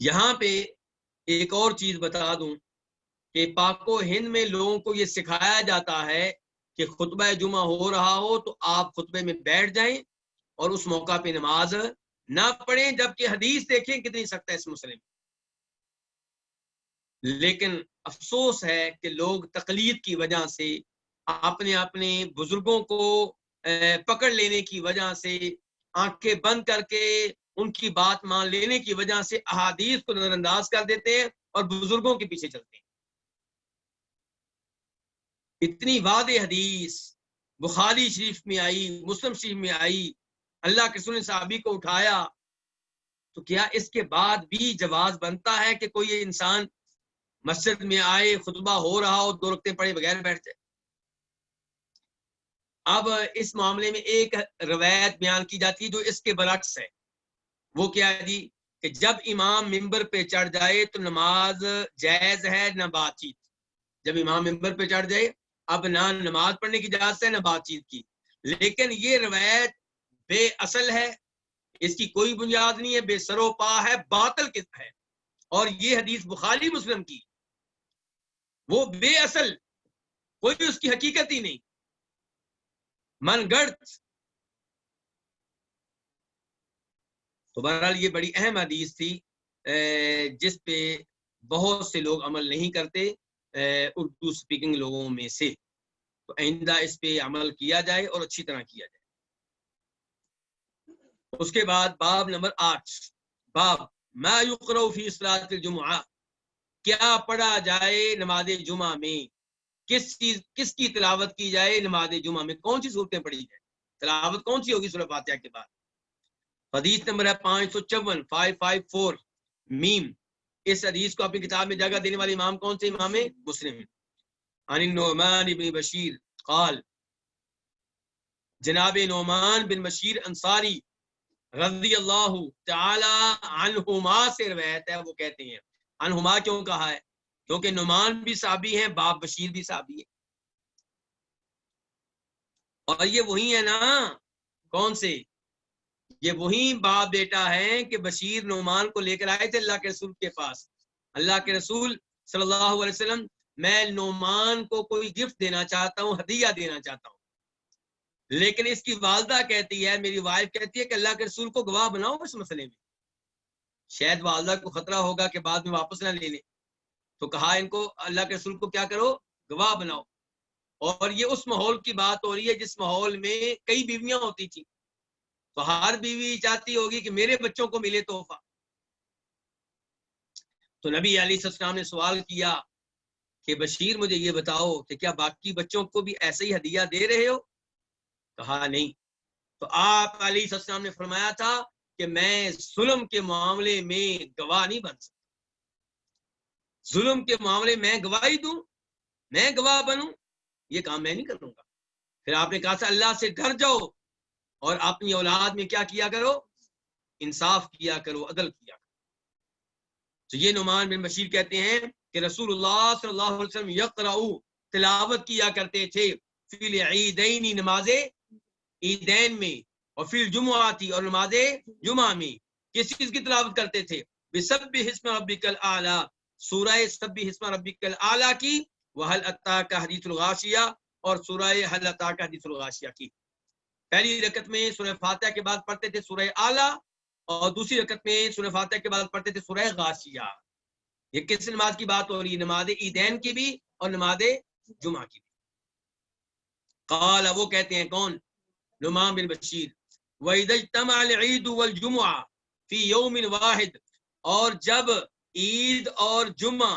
یہاں پہ ایک اور چیز بتا دوں کہ پاک و ہند میں لوگوں کو یہ سکھایا جاتا ہے کہ خطبہ جمعہ ہو رہا ہو تو آپ خطبے میں بیٹھ جائیں اور اس موقع پہ نماز نہ پڑھیں، جبکہ حدیث دیکھیں کتنی سخت ہے اس مسئلے میں۔ لیکن افسوس ہے کہ لوگ تقلید کی وجہ سے، اپنے بزرگوں کو پکڑ لینے کی وجہ سے، آنکھیں بند کر کے ان کی بات مان لینے کی وجہ سے احادیث کو نظر انداز کر دیتے ہیں اور بزرگوں کے پیچھے چلتے ہیں۔ اتنی واضح حدیث بخاری شریف میں آئی، مسلم شریف میں آئی، اللہ کے رسول نے صحابی کو اٹھایا، تو کیا اس کے بعد بھی جواز بنتا ہے کہ کوئی انسان مسجد میں آئے، خطبہ ہو رہا ہو، 2 رکعتیں پڑھے بغیر بیٹھ جائے؟ اب اس معاملے میں ایک روایت بیان کی جاتی ہے جو اس کے برعکس ہے۔ وہ کیا ہے جی؟ کہ جب امام ممبر پہ چڑھ جائے تو نماز جائز ہے، نہ بات چیت۔ جب امام ممبر پہ چڑھ جائے اب نہ نماز پڑھنے کی اجازت ہے نہ بات چیت کی۔ لیکن یہ روایت بے اصل ہے، اس کی کوئی بنیاد نہیں ہے، بے سر و پا ہے، باطل ہے، اور یہ حدیث بخاری مسلم کی، وہ بے اصل، کوئی اس کی حقیقت ہی نہیں، من گڑت۔ تو بہرحال یہ بڑی اہم حدیث تھی جس پہ بہت سے لوگ عمل نہیں کرتے اردو سپیکنگ لوگوں میں سے۔ تو آئندہ اس پہ عمل کیا جائے اور اچھی طرح کیا جائے۔ اس کے بعد باب نمبر 8، باب ما یقرأ فی صلاۃ الجمعہ، کیا پڑھا جائے نماز جمعہ میں، کس کی تلاوت کی جائے نماز جمعہ میں، کون سی صورتیں پڑھی جائے، تلاوت کون سی ہوگی سورہ فاتحہ کے بعد۔ حدیث نمبر ہے 554 554 میم۔ اس حدیث کو اپنی کتاب میں جگہ دینے والے امام کون سے؟ امام مسلم۔ عن النعمان بن بشیر قال، جناب نعمان بن بشیر انصاری رضی اللہ تعالی عنہما سے روایت ہے، وہ کہتے ہیں، عنہما کیوں کہا ہے؟ کیونکہ نعمان بھی صحابی ہیں، باپ بشیر بھی صحابی ہے، اور یہ وہی ہے نا، کون سے؟ یہ وہی باپ بیٹا ہے کہ بشیر نعمان کو لے کر آئے تھے اللہ کے رسول کے پاس۔ اللہ کے رسول صلی اللہ علیہ وسلم، میں نعمان کو کوئی گفٹ دینا چاہتا ہوں، ہدیہ دینا چاہتا ہوں، لیکن اس کی والدہ کہتی ہے، میری وائف کہتی ہے کہ اللہ کے رسول کو گواہ بناؤ اس مسئلے میں، شاید والدہ کو خطرہ ہوگا کہ بعد میں واپس نہ لے لیں، تو کہا ان کو اللہ کے رسول کو کیا کرو، گواہ بناؤ۔ اور یہ اس ماحول کی بات ہو رہی ہے جس ماحول میں کئی بیویاں ہوتی تھیں، تو ہر بیوی چاہتی ہوگی کہ میرے بچوں کو ملے تحفہ۔ تو نبی علیہ السلام نے سوال کیا کہ بشیر مجھے یہ بتاؤ کہ کیا باقی بچوں کو بھی ایسے ہی ہدیہ دے رہے ہو؟ کہا نہیں۔ تو آپ علیہ السلام نے فرمایا تھا کہ میں ظلم کے معاملے میں گواہ نہیں بن سکتا، ظلم کے معاملے میں گواہی دوں، میں گواہ بنوں، یہ کام میں نہیں کروں گا۔ پھر آپ نے کہا تھا اللہ سے ڈر جاؤ اور اپنی اولاد میں کیا کیا کرو، انصاف کیا کرو، عدل کیا کرو۔ تو یہ نعمان بن بشیر کہتے ہیں کہ رسول اللہ صلی اللہ علیہ وسلم یقرأ، تلاوت کیا کرتے تھے، فی العیدین، نماز عیدین میں، اور فی الجمعاتی، اور نماز جمعہ میں، کس چیز کی تلاوت کرتے تھے؟ بسبح اسم ربک الاعلی، سورہ سبح اسم ربک الاعلی کی، وہل اتاک حدیث الغاشیہ، اور سورہ حل اتاک حدیث الغاشیہ کی۔ پہلی رکعت میں سورہ فاتحہ کے بعد پڑھتے تھے سورہ اعلی، اور دوسری رکعت میں سورہ فاتحہ کے بعد پڑھتے تھے سورہ غاشیہ۔ یہ کس نماز کی بات ہو رہی ہے؟ نماز عیدین کی بھی اور نماز جمعہ کی بھی۔ قال، وہ کہتے ہیں کون؟ نعمان بن بشیر، وَإِذَا اجْتَمَعَ الْعِيدُ وَالْجُمُعَةُ فِي يَوْمٍ وَاحِدٍ، اور جب عید اور جمعہ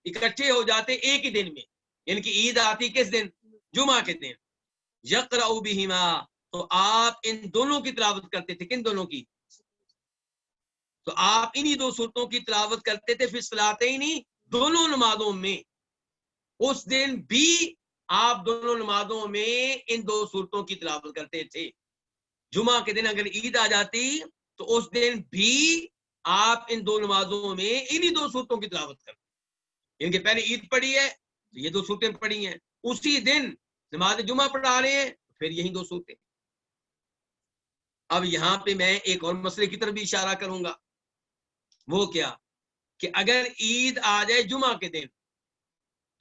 اکٹھے ہو جاتے ایک ہی دن میں، یعنی کہ عید آتی کس دن؟ جمعہ کے دن، یقرأ بہما، تو آپ ان دونوں کی تلاوت کرتے تھے۔ کن دونوں کی؟ تو آپ انہی 2 صورتوں کی تلاوت کرتے تھے، فی الصلاتین، دونوں نمازوں میں۔ اس دن بھی آپ دونوں نمازوں میں ان 2 صورتوں کی تلاوت کرتے تھے۔ جمعہ کے دن اگر عید آ جاتی تو اس دن بھی آپ ان 2 نمازوں میں انہی 2 صورتوں کی تلاوت کرتے، ان کے پہلے عید پڑھی ہے تو یہ 2 صورتیں پڑھی ہیں، اسی دن نماز جمعہ پڑھا رہے ہیں پھر یہی 2 صورتیں۔ اب یہاں پہ میں ایک اور مسئلے کی طرف بھی اشارہ کروں گا، وہ کیا کہ اگر عید آ جائے جمعہ کے دن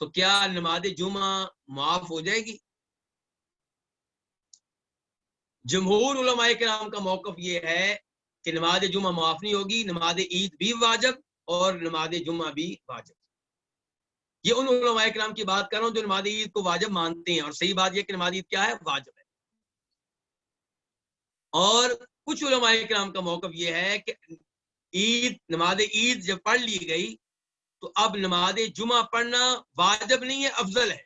تو کیا نماز جمعہ معاف ہو جائے گی؟ جمہور علماء کرام کا موقف یہ ہے کہ نماز جمعہ معاف نہیں ہوگی، نماز عید بھی واجب اور نماز جمعہ بھی واجب۔ یہ ان علماء کرام کی بات کر رہا ہوں جو نماز عید کو واجب مانتے ہیں، اور صحیح بات یہ کہ نماز عید کیا ہے؟ واجب ہے۔ اور کچھ علماء کرام کا موقف یہ ہے کہ نماز عید جب پڑھ لی گئی تو اب نماز جمعہ پڑھنا واجب نہیں ہے، افضل ہے۔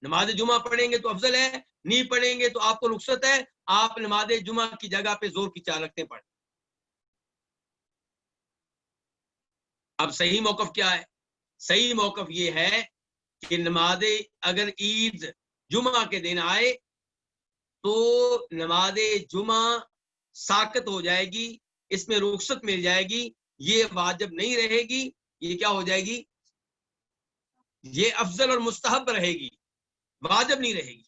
نماز جمعہ پڑھیں گے تو افضل ہے، نہیں پڑھیں گے تو آپ کو رخصت ہے، آپ نماز جمعہ کی جگہ پہ زور کی چال رکھتے پڑھیں۔ اب صحیح موقف کیا ہے؟ صحیح موقف یہ ہے کہ نماز اگر عید جمعہ کے دن آئے تو نماز جمعہ ساقط ہو جائے گی، اس میں رخصت مل جائے گی، یہ واجب نہیں رہے گی، یہ کیا ہو جائے گی؟ یہ افضل اور مستحب رہے گی، واجب نہیں رہے گی۔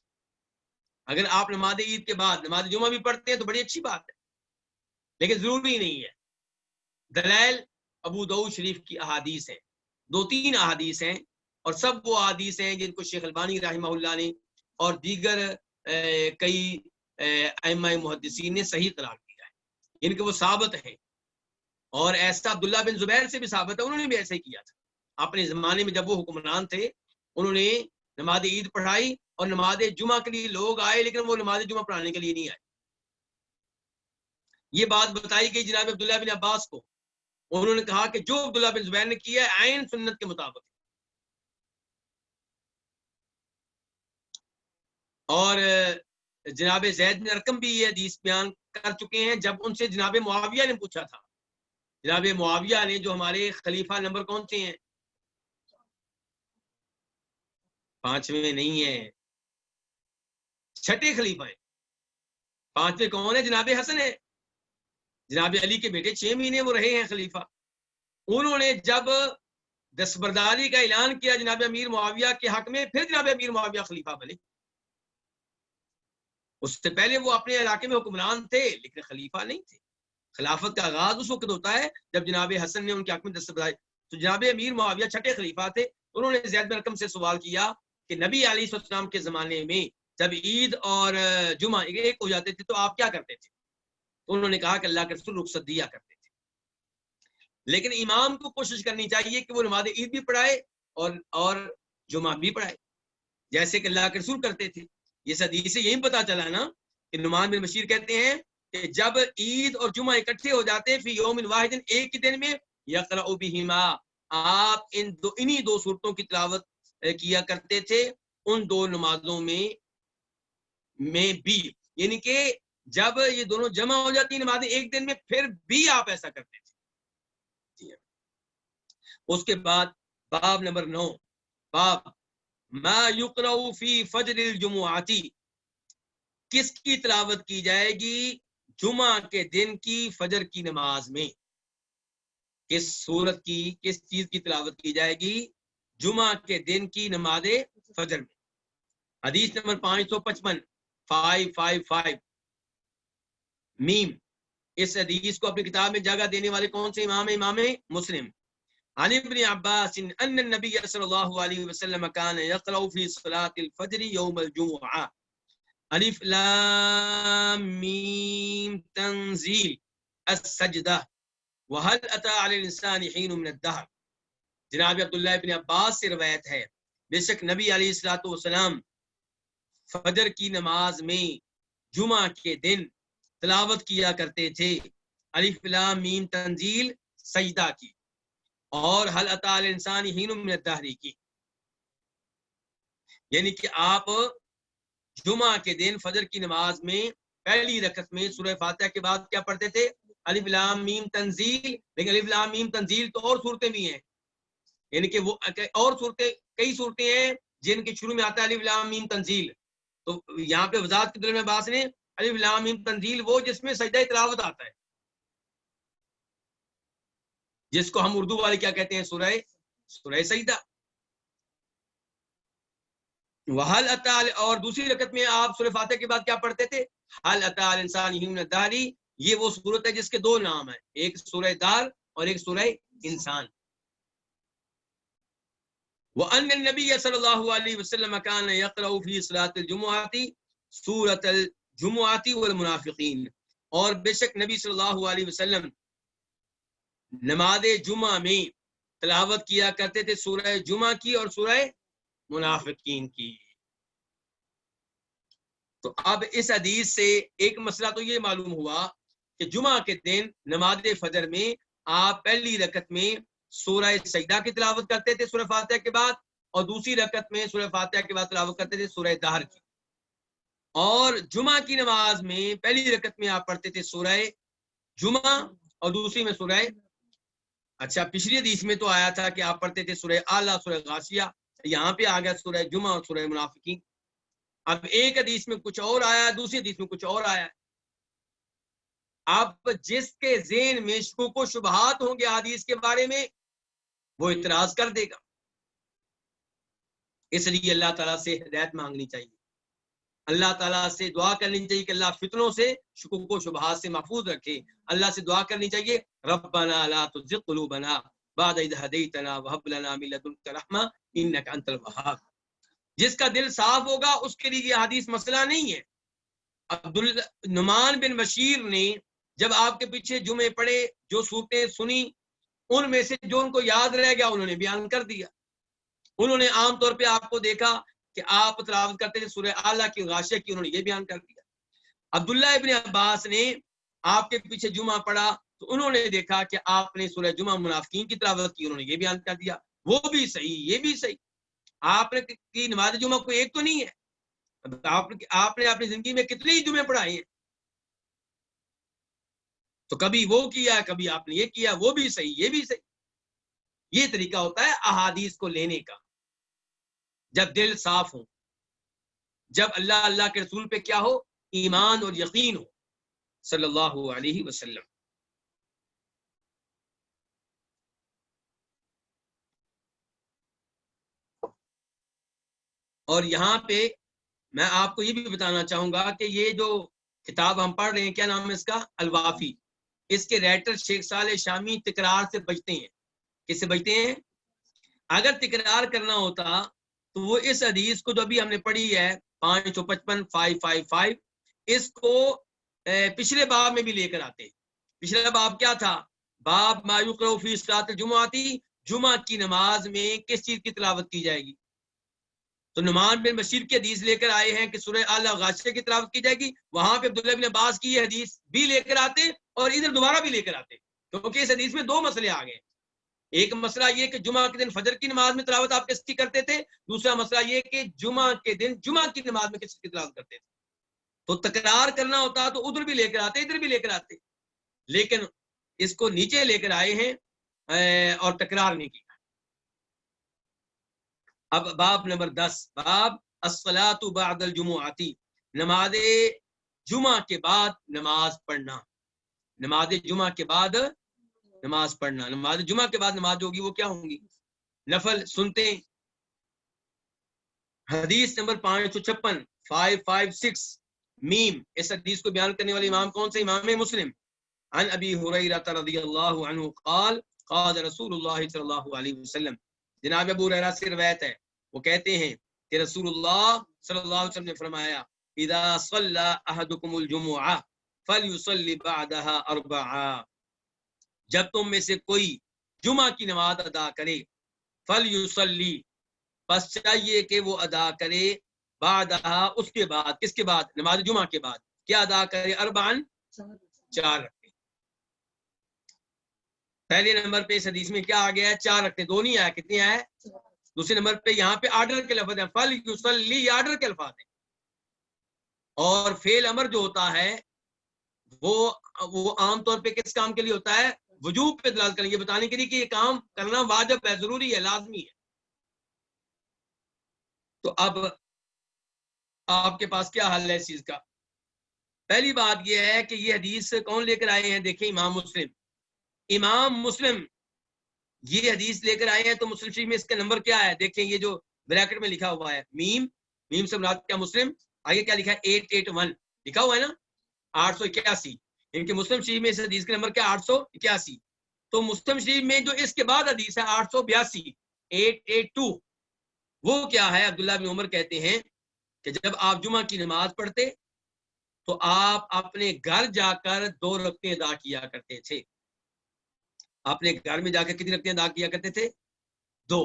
اگر آپ نماز عید کے بعد نماز جمعہ بھی پڑھتے ہیں تو بڑی اچھی بات ہے، لیکن ضروری نہیں ہے۔ دلائل ابو داؤد شریف کی احادیث ہیں، 2-3 احادیث ہیں، اور سب وہ احادیث ہیں جن کو شیخ البانی رحمہ اللہ نے اور دیگر کئی ائمہ محدثین نے صحیح قرار دیا ہے، ان کے وہ ثابت ہیں۔ اور ایسا عبداللہ بن زبیر سے بھی ثابت ہے، انہوں نے بھی ایسے ہی کیا تھا اپنے زمانے میں جب وہ حکمران تھے، انہوں نے نماز عید پڑھائی اور نماز جمعہ کے لیے لوگ آئے لیکن وہ نماز جمعہ پڑھانے کے لیے نہیں آئے۔ یہ بات بتائی گئی جناب عبداللہ بن عباس کو، انہوں نے کہا کہ جو عبداللہ بن زبیر نے کیا ہے عین سنت کے مطابق۔ اور جناب زید بن ارقم بھی یہ حدیث بیان کر چکے ہیں جب ان سے جناب معاویہ نے پوچھا تھا۔ جناب معاویہ نے، جو ہمارے خلیفہ نمبر کون سے ہیں؟ 5ویں نہیں ہے، 6ٹھے خلیفہ ہیں۔ 5ویں کون ہے؟ جناب حسن ہے، جناب علی کے بیٹے، 6 مہینے وہ رہے ہیں خلیفہ۔ انہوں نے جب دستبرداری کا اعلان کیا جناب امیر معاویہ کے حق میں، پھر جناب امیر معاویہ خلیفہ بنے۔ اس سے پہلے وہ اپنے علاقے میں حکمران تھے لیکن خلیفہ نہیں تھے۔ خلافت کا آغاز اس وقت ہوتا ہے جب جناب حسن نے ان کے حق میں دستبرداری۔ تو جناب امیر معاویہ 6ٹھے خلیفہ تھے، انہوں نے زید بن ارقم سے سوال کیا کہ نبی علیہ السلام کے زمانے میں جب عید اور جمعہ ایک ہو جاتے تھے تو آپ کیا کرتے تھے؟ تو انہوں نے کہا کہ اللہ کے رسول رخصت دیا کرتے تھے، لیکن امام کو کوشش کرنی چاہیے کہ وہ نماز عید بھی پڑھائے اور جمعہ بھی پڑھائے جیسے کہ اللہ کے رسول کرتے تھے۔ یہ حدیث سے یہی پتا چلا نا کہ نعمان بن بشیر کہتے ہیں کہ جب عید اور جمعہ اکٹھے ہو جاتے فی یوم واحد، ایک ہی دن میں، یقرأ بہما، آپ انہی 2 صورتوں کی تلاوت کیا کرتے تھے ان 2 نمازوں میں بھی، یعنی کہ جب یہ دونوں جمع ہو جاتی نمازیں ایک دن میں پھر بھی آپ ایسا کرتے تھے۔ اس کے بعد باب نمبر 9، باب ما یقرأ فی فجر الجمعاتی، کس کی تلاوت کی جائے گی جمعہ کے دن کی فجر کی نماز میں؟ کس صورت کی، کس چیز کی تلاوت کی جائے گی جمعہ کے دن کی نماز فجر میں؟ حدیث نمبر 555 میم۔ اس حدیث کو اپنی کتاب میں جگہ دینے والے کون سے امام؟ امام مسلم۔ عن ابن عباس ان النبی صلی اللہ علیہ وسلم کان یقرأ فی صلاة الفجر یوم الجمعہ الف لام میم تنزیل السجدہ وهل اتى على الانسان حين من الدهر۔ جناب عبداللہ ابن عباس سے روایت ہے، بے شک نبی علیہ الصلوۃ والسلام فجر کی نماز میں جمعہ کے دن تلاوت کیا کرتے تھے الف لام میم تنزیل سجدہ کی اور هل اتى على الانسان حين من الدهر کی، یعنی کہ آپ جمعہ کے دن فجر کی نماز میں پہلی رکعت میں سورہ فاتحہ کے بعد کیا پڑھتے تھے؟ الف لام میم تنزیل۔ لیکن الف لام میم تنزیل تو اور صورتیں بھی ہیں، یعنی کہ وہ اور صورتیں، کئی صورتیں ہیں جن کے شروع میں آتا ہے الف لام میم تنزیل۔ تو یہاں پہ وضاحت کے میں عباس نے الف لام میم تنزیل وہ جس میں سجدہ تلاوت آتا ہے، جس کو ہم اردو والے کیا کہتے ہیں؟ سورہ سجدہ۔ وحل اتى، اور دوسری رکعت میں آپ سورہ فاتحہ کے بعد کیا پڑھتے تھے؟ حل اتى على الانسان حين من الدهر۔ یہ وہ صورت ہے جس کے 2 نام ہیں، ایک سورہ دار اور ایک سورہ انسان۔ وأن النبي صلی اللہ علیہ وسلم كان يقرأ في صلاة الجمعة سورة الجمعة والمنافقين، اور بے شک نبی صلی اللہ علیہ وسلم نماز جمعہ میں تلاوت کیا کرتے تھے سورہ جمعہ کی اور سورہ منافقین کی۔ تو اب اس حدیث سے ایک مسئلہ تو یہ معلوم ہوا کہ جمعہ کے دن نماز فجر میں آپ پہلی رکعت میں سورہ سجدہ کی تلاوت کرتے تھے سورہ فاتحہ کے بعد، اور دوسری رکعت میں سورہ فاتحہ کے بعد تلاوت کرتے تھے سورہ دہر کی، اور جمعہ کی نماز میں پہلی رکعت میں آپ پڑھتے تھے سورہ جمعہ اور دوسری میں سورہ، اچھا پچھلی حدیث میں تو آیا تھا کہ آپ پڑھتے تھے سورہ اعلیٰ سورہ غاشیہ، یہاں پہ آ گیا سورہ جمعہ اور سورہ منافقین۔ اب ایک حدیث میں کچھ اور آیا، دوسری حدیث میں کچھ اور آیا۔ اب جس کے ذہن میں شکوک و شبہات ہوں گے حدیث کے بارے میں وہ اعتراض کر دے گا، اس لیے اللہ تعالیٰ سے ہدایت مانگنی چاہیے، اللہ تعالیٰ سے دعا کرنی چاہیے کہ اللہ فتنوں سے شکوک و شبہات سے محفوظ رکھے، اللہ سے دعا کرنی چاہیے ربنا لا تزغ قلوبنا بعد اذ ہدیتنا وہب لنا من لدنک رحمہ انک انت الوہاب۔ جس کا دل صاف ہوگا اس کے لیے یہ حدیث مسئلہ نہیں ہے۔ نعمان بن بشیر نے جب آپ کے پیچھے جمعے پڑے، جو صورتیں سنی ان میں سے جو ان کو یاد رہ گیا انہوں نے بیان کر دیا۔ انہوں نے عام طور پہ آپ کو دیکھا کہ آپ تلاوت کرتے تھے سورہ اعلیٰ کی، غاشیہ کی، انہوں نے یہ بیان کر دیا۔ عبداللہ ابن عباس نے آپ کے پیچھے جمعہ پڑھا تو انہوں نے دیکھا کہ آپ نے سورہ جمعہ منافقین کی تلاوت کی، انہوں نے یہ بیان کر دیا، وہ بھی صحیح یہ بھی صحیح۔ آپ نے کی نماز جمعہ کوئی ایک تو نہیں ہے، آپ نے اپنی زندگی میں کتنے ہی جمعے پڑھائے ہیں، تو کبھی وہ کیا کبھی آپ نے یہ کیا، وہ بھی صحیح یہ بھی صحیح۔ یہ طریقہ ہوتا ہے احادیث کو لینے کا، جب دل صاف ہو، جب اللہ کے رسول پہ کیا ہو، ایمان اور یقین ہو صلی اللہ علیہ وسلم۔ اور یہاں پہ میں آپ کو یہ بھی بتانا چاہوں گا کہ یہ جو کتاب ہم پڑھ رہے ہیں، کیا نام ہے اس کا؟ الوافی، اس کے رائٹر شیخ صالح شامی تکرار سے بچتے ہیں۔ کس سے بچتے ہیں؟ اگر تکرار کرنا ہوتا تو وہ اس حدیث کو جو ابھی ہم نے پڑھی ہے 555 اس کو پچھلے باب میں بھی لے کر آتے۔ پچھلا باب کیا تھا؟ باب ما یقرأ فی صلاۃ الجمعہ، جمعہ کی نماز میں کس چیز کی تلاوت کی جائے گی؟ تو نعمان بن بشیر کی حدیث لے کر آئے ہیں کہ سورہ اعلیٰ غاشیہ کی تلاوت کی جائے گی، وہاں پہ عبداللہ بن عباس کی یہ حدیث بھی لے کر آتے اور ادھر دوبارہ بھی لے کر آتے، کیونکہ اس حدیث میں دو مسئلے آ گئے۔ ایک مسئلہ یہ کہ جمعہ کے دن فجر کی نماز میں تلاوت آپ کس کی کرتے تھے، دوسرا مسئلہ یہ کہ جمعہ کے دن جمعہ کی نماز میں کس کی تلاوت کرتے تھے۔ تو تکرار کرنا ہوتا تو ادھر بھی لے کر آتے ادھر بھی لے کر آتے، لیکن اس کو نیچے لے کر آئے ہیں اور تکرار نہیں کیا۔ اب باب نمبر 10، باب الصلاۃ بعد الجمعہ، نماز جمعہ کے بعد نماز پڑھنا، نماز جمعہ کے بعد نماز پڑھنا۔ نماز جمعہ کے بعد نماز ہوگی وہ کیا ہوں گی؟ نفل۔ سنتے ہیں حدیث نمبر 556 میم، اس حدیث کو بیان کرنے والے امام کون سے؟ امام مسلم۔ عن ابی ہریرہ رضی اللہ عنہ قال قال رسول اللہ صلی اللہ علیہ وسلم، جناب ابو ہریرہ سے روایت ہے، وہ کہتے ہیں کہ رسول اللہ صلی اللہ علیہ وسلم نے فرمایا اذا صلی احدکم الجمعہ فلیصلی بعدها اربعا، جب تم میں سے کوئی جمعہ کی نماز ادا کرے، فلیصلی، بس چاہیے کہ وہ ادا کرے، بعدها، اس کے بعد، کس کے بعد؟ نماز جمعہ کے بعد کیا ادا کرے؟ اربعن، 4 رکعتیں۔ پہلے نمبر پہ اس حدیث میں کیا آ گیا ہے؟ 4 رکعتیں، 2 نہیں آیا، کتنی آیا؟ دوسرے نمبر پہ یہاں پہ آرڈر کے لفظ ہیں، فلیصلی، یہ آرڈر کے الفاظ ہیں، اور فعل امر جو ہوتا ہے وہ عام طور پہ کس کام کے لیے ہوتا ہے؟ وجوب پہ دلالت کریں، یہ بتانے کے لیے کہ یہ کام کرنا واجب ہے، ضروری ہے، لازمی ہے۔ تو اب آپ کے پاس کیا حل ہے اس چیز کا؟ پہلی بات یہ ہے کہ یہ حدیث کون لے کر آئے ہیں؟ دیکھیں امام مسلم۔ امام مسلم یہ حدیث لے کر آئے ہیں، تو مسلم شریف میں اس کا نمبر کیا ہے؟ دیکھیں یہ جو بریکٹ میں لکھا ہوا ہے میم، میم سے مراد کیا؟ مسلم، آگے کیا لکھا ہے؟ 881 لکھا ہوا ہے نا، 881، ان کے مسلم شریف میں اس حدیث کا نمبر کیا؟ 881۔ تو مسلم شریف میں جو اس کے بعد حدیث ہے 882، 882، وہ کیا ہے؟ عبداللہ بن عمر کہتے ہیں کہ جب آپ جمعہ کی نماز پڑھتے تو آپ اپنے گھر جا کر 2 رکعتیں ادا کیا کرتے تھے. اپنے گھر میں جا کر کتنی رکعتیں ادا کیا کرتے تھے؟ 2.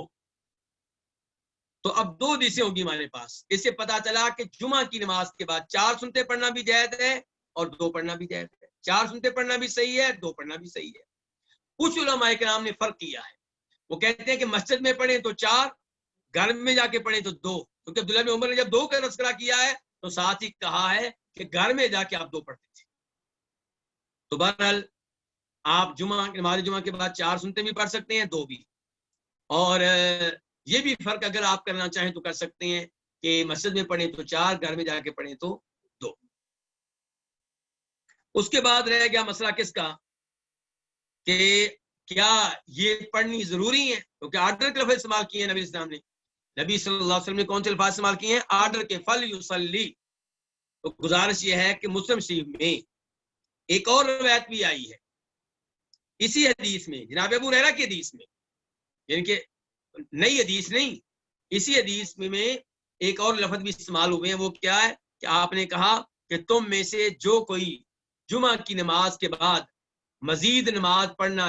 تو اب 2 حدیثیں ہوگی ہمارے پاس. اس سے پتا چلا کہ جمعہ کی نماز کے بعد 4 سنتے پڑھنا بھی جائز ہے اور 2 پڑھنا بھی جائز ہے. 4 سنتے پڑھنا بھی صحیح ہے، 2 پڑھنا بھی صحیح ہے. کچھ علماء کرام نے فرق کیا ہے. وہ کہتے ہیں کہ مسجد میں پڑھیں تو 4، گھر میں جا کے پڑھیں تو 2. کیونکہ عبداللہ بن عمر نے جب 2 کا تذکرہ کیا ہے تو ساتھ ہی کہا ہے کہ گھر میں جا کے آپ 2 پڑھتے تھے. تو بہرحال آپ نماز جمعہ کے بعد 4 سنتے بھی پڑھ سکتے ہیں، 2 بھی. اور یہ بھی فرق اگر آپ کرنا چاہیں تو کر سکتے ہیں کہ مسجد میں پڑھیں تو 4، گھر میں جا کے پڑھیں تو 2. اس کے بعد رہ گیا مسئلہ کس کا کہ کیا یہ پڑھنی ضروری ہے؟ کیونکہ آرڈر کے لفظ استعمال کیے ہیں نبی اسلام نے. نبی صلی اللہ علیہ وسلم نے کون سے الفاظ استعمال کیے ہیں؟ آرڈر کے، فلیصلی. تو گزارش یہ ہے کہ مسلم شریف میں ایک اور روایت بھی آئی ہے اسی حدیث میں، جناب ابو ہریرہ کی حدیث میں، یعنی کہ نئی حدیث نہیں، اسی حدیث میں ایک اور لفظ بھی استعمال ہوئے ہیں. وہ کیا ہے کہ آپ نے کہا کہ تم میں سے جو کوئی جمعہ کی نماز کے بعد مزید نماز پڑھنا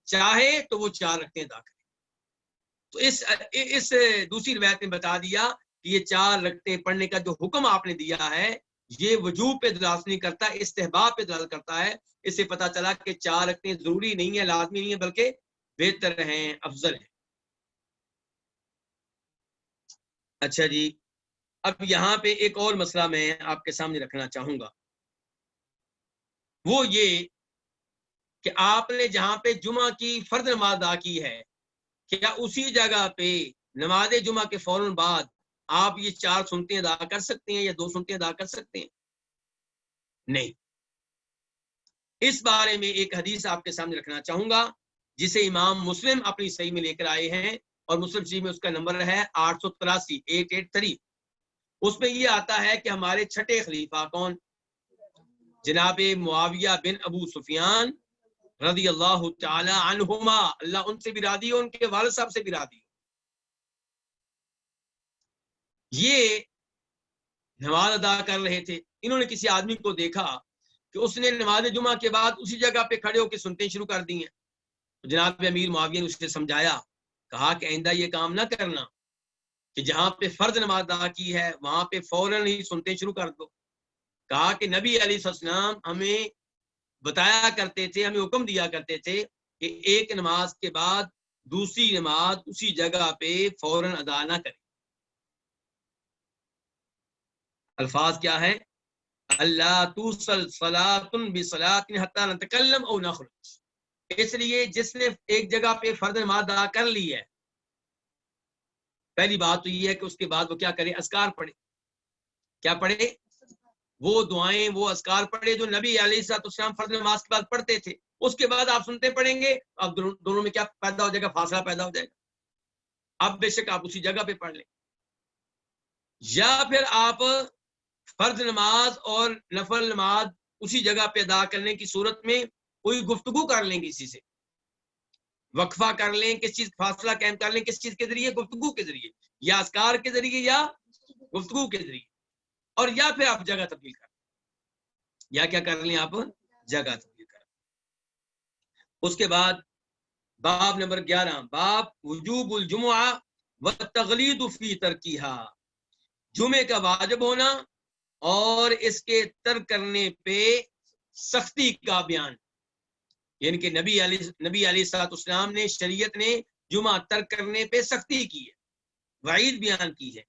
چاہے تو وہ 4 رکعتیں ادا کرے. تو اس دوسری روایت نے بتا دیا کہ یہ 4 رکعتیں پڑھنے کا جو حکم آپ نے دیا ہے یہ وجوب پہ دلالت نہیں کرتا، استحباب پہ دلالت کرتا ہے. اس سے پتہ چلا کہ 4 رکعتیں ضروری نہیں ہے، لازمی نہیں ہے، بلکہ بہتر ہیں، افضل ہیں. اچھا جی، اب یہاں پہ ایک اور مسئلہ میں آپ کے سامنے رکھنا چاہوں گا. وہ یہ کہ آپ نے جہاں پہ جمعہ کی فرض نماز ادا کی ہے، کیا اسی جگہ پہ نماز جمعہ کے فوراً بعد آپ یہ 4 سنتیں ادا کر سکتے ہیں یا 2 سنتیں ادا کر سکتے ہیں؟ نہیں. اس بارے میں ایک حدیث آپ کے سامنے رکھنا چاہوں گا جسے امام مسلم اپنی صحیح میں لے کر آئے ہیں، اور مسلم شریف میں اس کا نمبر ہے 883. اس میں یہ آتا ہے کہ ہمارے چھٹے خلیفہ کون؟ جناب معاویہ بن ابو سفیان رضی اللہ تعالی عنہما، اللہ ان سے بھی راضی ہو، ان کے والد صاحب سے بھی راضی ہو. یہ نماز ادا کر رہے تھے. انہوں نے کسی آدمی کو دیکھا کہ اس نے نماز جمعہ کے بعد اسی جگہ پہ کھڑے ہو کے سنتے شروع کر دی ہیں. جناب امیر معاویہ نے اسے سمجھایا، کہا کہ آئندہ یہ کام نہ کرنا کہ جہاں پہ فرض نماز ادا کی ہے وہاں پہ فوراً ہی سنتے شروع کر دو. کہا کہ نبی علیہ السلام ہمیں بتایا کرتے تھے، ہمیں حکم دیا کرتے تھے کہ ایک نماز کے بعد دوسری نماز اسی جگہ پہ فوراً ادا نہ کریں. الفاظ کیا ہے؟ اللہ توصل صلاۃ بصلاۃ حتی نتکلم او نخرج. اس لیے جس نے ایک جگہ پہ فرض نماز ادا کر لی ہے، پہلی بات تو یہ ہے کہ اس کے بعد وہ کیا کرے؟ اذکار پڑھے. کیا پڑھے؟ وہ دعائیں، وہ اذکار پڑھے جو نبی علیہ السلام فرض نماز کے بعد پڑھتے تھے. اس کے بعد آپ سنتے پڑھیں گے، اب دونوں میں کیا پیدا ہو جائے گا؟ فاصلہ پیدا ہو جائے گا. اب بے شک آپ اسی جگہ پہ پڑھ لیں، یا پھر آپ فرض نماز اور نفل نماز اسی جگہ پہ ادا کرنے کی صورت میں کوئی گفتگو کر لیں کسی سے، وقفہ کر لیں، کس چیز فاصلہ قائم کر لیں، کس چیز کے ذریعے؟ گفتگو کے ذریعے، یا اذکار کے ذریعے یا گفتگو کے ذریعے. اور یا پھر آپ جگہ تبدیل کر لیں، یا کیا کر لیں؟ آپ جگہ تبدیل کر لیں. اس کے بعد باب نمبر 11، باب وجوب الجمعہ والتغلید فی ترکیہا. جمعے کا واجب ہونا اور اس کے ترک کرنے پہ سختی کا بیان. یعنی کہ نبی علیہ السلام نے، شریعت نے جمعہ ترک کرنے پہ سختی کی ہے، وعید بیان کی ہے.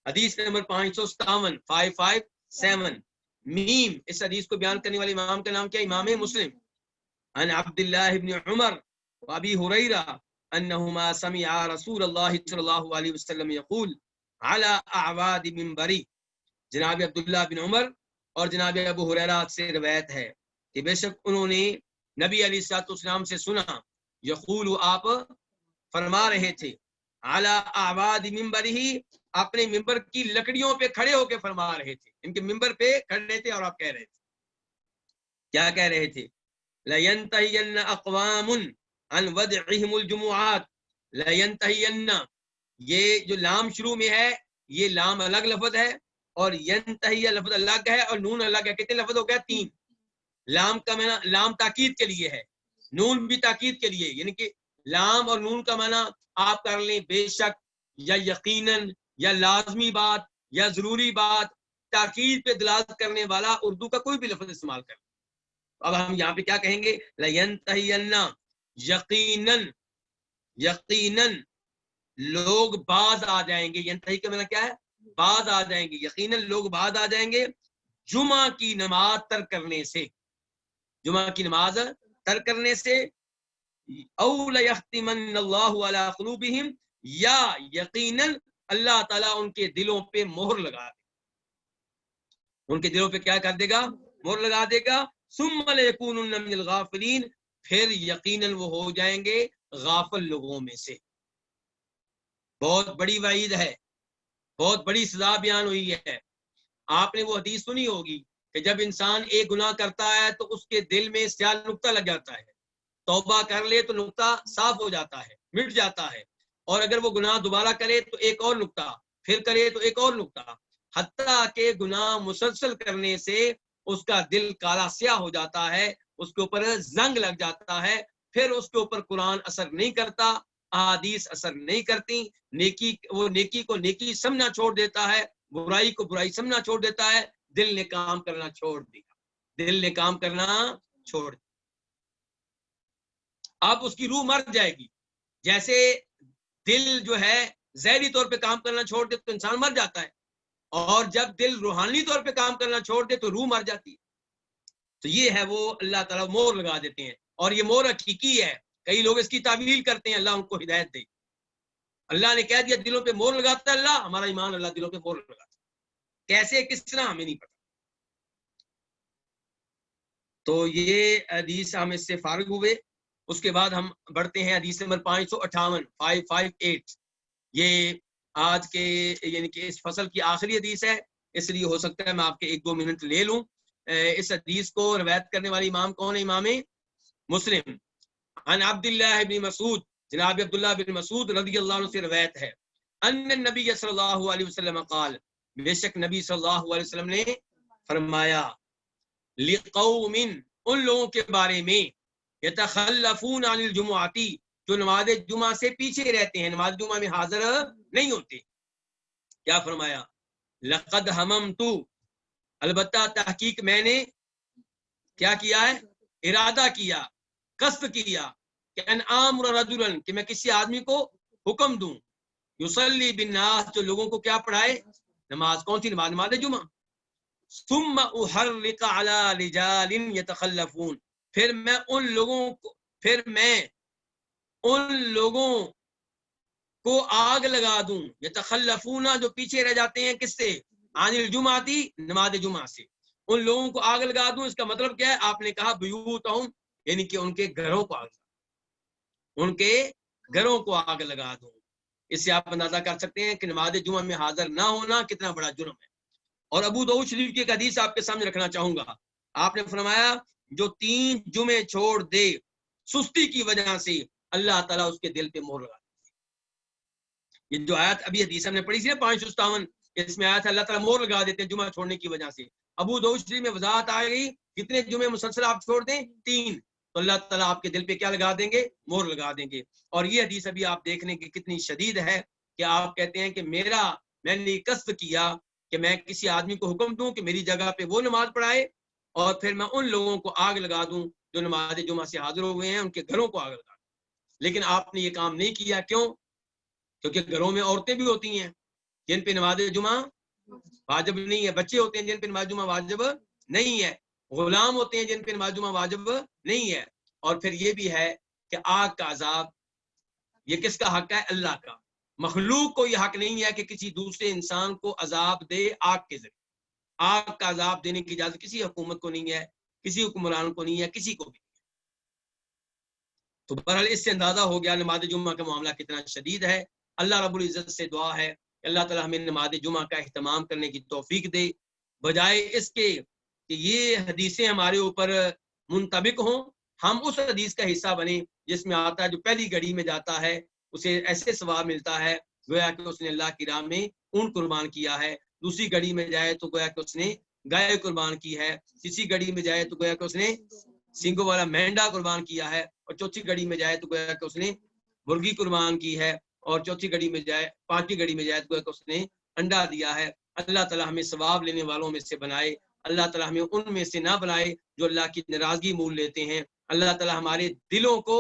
حدیث نمبر 557 557 میم. اس حدیث کو بیان کرنے والے امام کا نام کیا؟ امام مسلم. عن عبداللہ بن عمر وابی ہریرہ انہما سمعا رسول اللہ صلی اللہ علیہ وسلم یقول علی اعواد منبری. جناب عبداللہ بن عمر اور جناب ابو ہریرہ سے روایت ہے کہ بے شک انہوں نے نبی علیہ السلام سے سنا، یقول، آپ فرما رہے تھے، علی اعواد منبری، اپنے ممبر کی لکڑیوں پہ کھڑے ہو کے فرما رہے تھے. ان کے ممبر پہ کھڑے تھے اور آپ کہہ رہے تھے، کیا کہہ رہے تھے؟ لَيَنْتَهِيَنَّ أَقْوَامٌ عَنْ وَدْعِهِمُ الْجُمُعَاتِ. لینتہین، یہ جو لام شروع میں ہے یہ لام الگ لفظ ہے اور ینتہی لفظ الگ ہے اور نون الگ ہے. کتنے لفظ ہو گیا؟ 3. لام کا معنی لام تاکید کے لیے ہے، نون بھی تاکید کے لیے، یعنی کہ لام اور نون کا معنی آپ کر لیں بے شک یا یقیناً یا لازمی بات یا ضروری بات، تاکید پہ دلالت کرنے والا اردو کا کوئی بھی لفظ استعمال کریں. اب ہم یہاں پہ کیا کہیں گے؟ لینتہین، یقیناً، یقیناً لوگ باز آ جائیں گے. ینتہی کا معنی کیا ہے؟ باز آ جائیں گے. یقیناً لوگ باز آ جائیں گے جمعہ کی نماز ترک کرنے سے، جمعہ کی نماز ترک کرنے سے. او لیختمن اللہ علی قلوبہم، یا یقیناً اللہ تعالیٰ ان کے دلوں پہ مہر لگا دے، ان کے دلوں پہ کیا کر دے گا؟ مہر لگا دے گا. ثم لیکونن من الغافلین، پھر یقیناً وہ ہو جائیں گے غافل لوگوں میں سے. بہت بڑی وعید ہے، بہت بڑی سزا بیان ہوئی ہے. آپ نے وہ حدیث سنی ہوگی کہ جب انسان ایک گناہ کرتا ہے تو اس کے دل میں سیاہ نقطہ لگ جاتا ہے، توبہ کر لے تو نقطہ صاف ہو جاتا ہے، مٹ جاتا ہے، اور اگر وہ گناہ دوبارہ کرے تو ایک اور نقطہ، پھر کرے تو ایک اور نقطہ، حتیٰ کہ گناہ مسلسل کرنے سے اس کا دل کالا سیاہ ہو جاتا ہے، اس کے اوپر زنگ لگ جاتا ہے. پھر اس کے اوپر قرآن اثر نہیں کرتا، احادیث اثر نہیں کرتی، وہ نیکی کو نیکی سمجھنا چھوڑ دیتا ہے، برائی کو برائی سمجھنا چھوڑ دیتا ہے. دل نے کام کرنا چھوڑ دیا، دل نے کام کرنا چھوڑ دیا. اب اس کی روح مر جائے گی. جیسے دل جو ہے ظاہری طور پہ کام کرنا چھوڑ دے تو انسان مر جاتا ہے، اور جب دل روحانی طور پہ کام کرنا چھوڑ دے تو روح مر جاتی ہے. تو یہ ہے وہ اللہ تعالیٰ مور لگا دیتے ہیں، اور یہ مور حقیقی ہے. کئی لوگ اس کی تعویل کرتے ہیں، اللہ ان کو ہدایت دے. اللہ نے کہہ دیا دلوں پہ مور لگاتا ہے اللہ، ہمارا ایمان اللہ دلوں پہ مور لگاتا ہے. کیسے کس طرح ہمیں نہیں پتا. تو یہ حدیث ہم اس سے فارغ ہوئے. اس کے بعد ہم بڑھتے ہیں حدیث نمبر 558. یہ آج کے یعنی کہ اس فصل کی آخری حدیث ہے، اس لیے ہو سکتا ہے میں آپ کے 1-2 منٹ لے لوں. اس حدیث کو روایت کرنے والی امام کون ہے؟ امام مسلم. عن عبداللہ بن مسعود، جناب عبداللہ بن مسعود رضی اللہ عنہ سے روایت ہے، ان النبی صلی اللہ علیہ وسلم قال، بے شک نبی صلی اللہ علیہ وسلم نے فرمایا، لقوم، ان لوگوں کے بارے میں، یتخلفون عن الجمعاتی، جو نماز جمعہ سے پیچھے رہتے ہیں، نماز جمعہ میں حاضر نہیں ہوتے. کیا فرمایا؟ لقد ہممت، البتہ تحقیق میں نے کیا کیا ہے؟ ارادہ کیا، قصد کیا، کہ ان امر رجلا، کہ میں کسی آدمی کو حکم دوں، یصلی بالناس، جو لوگوں کو کیا پڑھائے؟ نماز. کون سی نماز؟ نماز جمعہ. ثم احرق علی رجال یتخلفون، پھر میں ان لوگوں کو آگ لگا دوں، یتخلفون، جو پیچھے رہ جاتے ہیں کس سے؟ عن الجمعتی، نماز جمعہ سے. ان لوگوں کو آگ لگا دوں، اس کا مطلب کیا ہے؟ آپ نے کہا بیوتہم، یعنی کہ ان کے گھروں کو آگ، ان کے گھروں کو آگ لگا دوں. اس سے آپ اندازہ کر سکتے ہیں کہ نماز جمعہ میں حاضر نہ ہونا کتنا بڑا جرم ہے. اور ابو داؤد شریف کی ایک حدیث آپ کے سامنے رکھنا چاہوں گا. آپ نے فرمایا جو 3 جمعے چھوڑ دے سستی کی وجہ سے، اللہ تعالیٰ اس کے دل پہ مہر لگا. یہ جو آیت ابھی حدیث ہم نے پڑھی تھی نا 557، اس میں آیت اللہ تعالیٰ مہر لگا دیتے ہیں جمعہ چھوڑنے کی وجہ سے. ابو داؤد شریف میں وضاحت آ گئی، کتنے جمعے مسلسل آپ چھوڑ دیں؟ 3، تو اللہ تعالیٰ آپ کے دل پہ کیا لگا دیں گے؟ مہر لگا دیں گے. اور یہ حدیث ابھی آپ دیکھنے کی کتنی شدید ہے کہ آپ کہتے ہیں کہ میں نے قصد کیا کہ میں کسی آدمی کو حکم دوں کہ میری جگہ پہ وہ نماز پڑھائے، اور پھر میں ان لوگوں کو آگ لگا دوں جو نماز جمعہ سے حاضر ہوئے ہیں، ان کے گھروں کو آگ لگا دوں. لیکن آپ نے یہ کام نہیں کیا. کیوں؟ کیونکہ گھروں میں عورتیں بھی ہوتی ہیں جن پہ نماز جمعہ واجب نہیں ہے، بچے ہوتے ہیں جن پہ نماز جمعہ واجب نہیں ہے، غلام ہوتے ہیں جن پہ نماز جمعہ واجب نہیں ہے. اور پھر یہ بھی ہے کہ آگ کا عذاب یہ کس کا حق ہے؟ اللہ کا. مخلوق کو یہ حق نہیں ہے کہ کسی دوسرے انسان کو عذاب دے آگ کے ذریعے. آگ کا عذاب دینے کی اجازت کسی حکومت کو نہیں ہے، کسی حکمران کو نہیں ہے، کسی کو بھی. تو بہرحال اس سے اندازہ ہو گیا نماز جمعہ کا معاملہ کتنا شدید ہے. اللہ رب العزت سے دعا ہے کہ اللہ تعالیٰ ہمیں نماز جمعہ کا اہتمام کرنے کی توفیق دے، بجائے اس کے کہ یہ حدیثیں ہمارے اوپر منطبق ہوں، ہم اس حدیث کا حصہ بنیں جس میں آتا ہے جو پہلی گھڑی میں جاتا ہے اسے ایسے ثواب ملتا ہے گویا کہ اس نے اللہ کی راہ میں اونٹ قربان کیا ہے، دوسری گھڑی میں جائے تو گویا کہ اس نے گائے قربان کی ہے، تیسری گھڑی میں جائے تو گویا کہ اس نے سینگوں والا مینڈا قربان کیا ہے، اور چوتھی گھڑی میں جائے تو گویا کہ اس نے مرغی قربان کی ہے، اور چوتھی گھڑی میں جائے پانچویں گھڑی میں جائے تو گویا کہ اس نے انڈا دیا ہے۔ اللہ تعالیٰ ہمیں ثواب لینے والوں میں سے بنائے، اللہ تعالیٰ ہمیں ان میں سے نہ بنائے جو اللہ کی ناراضگی مول لیتے ہیں۔ اللہ تعالیٰ ہمارے دلوں کو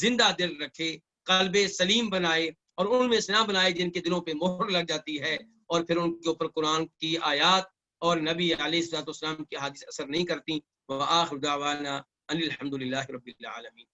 زندہ دل رکھے، قلب سلیم بنائے، اور ان میں سے نہ بنائے جن کے دلوں پہ مہر لگ جاتی ہے اور پھر ان کے اوپر قرآن کی آیات اور نبی علیہ الصلوۃ والسلام کی حدیث اثر نہیں کرتی۔ وآخر دعوانا ان الحمد للہ رب العالمین۔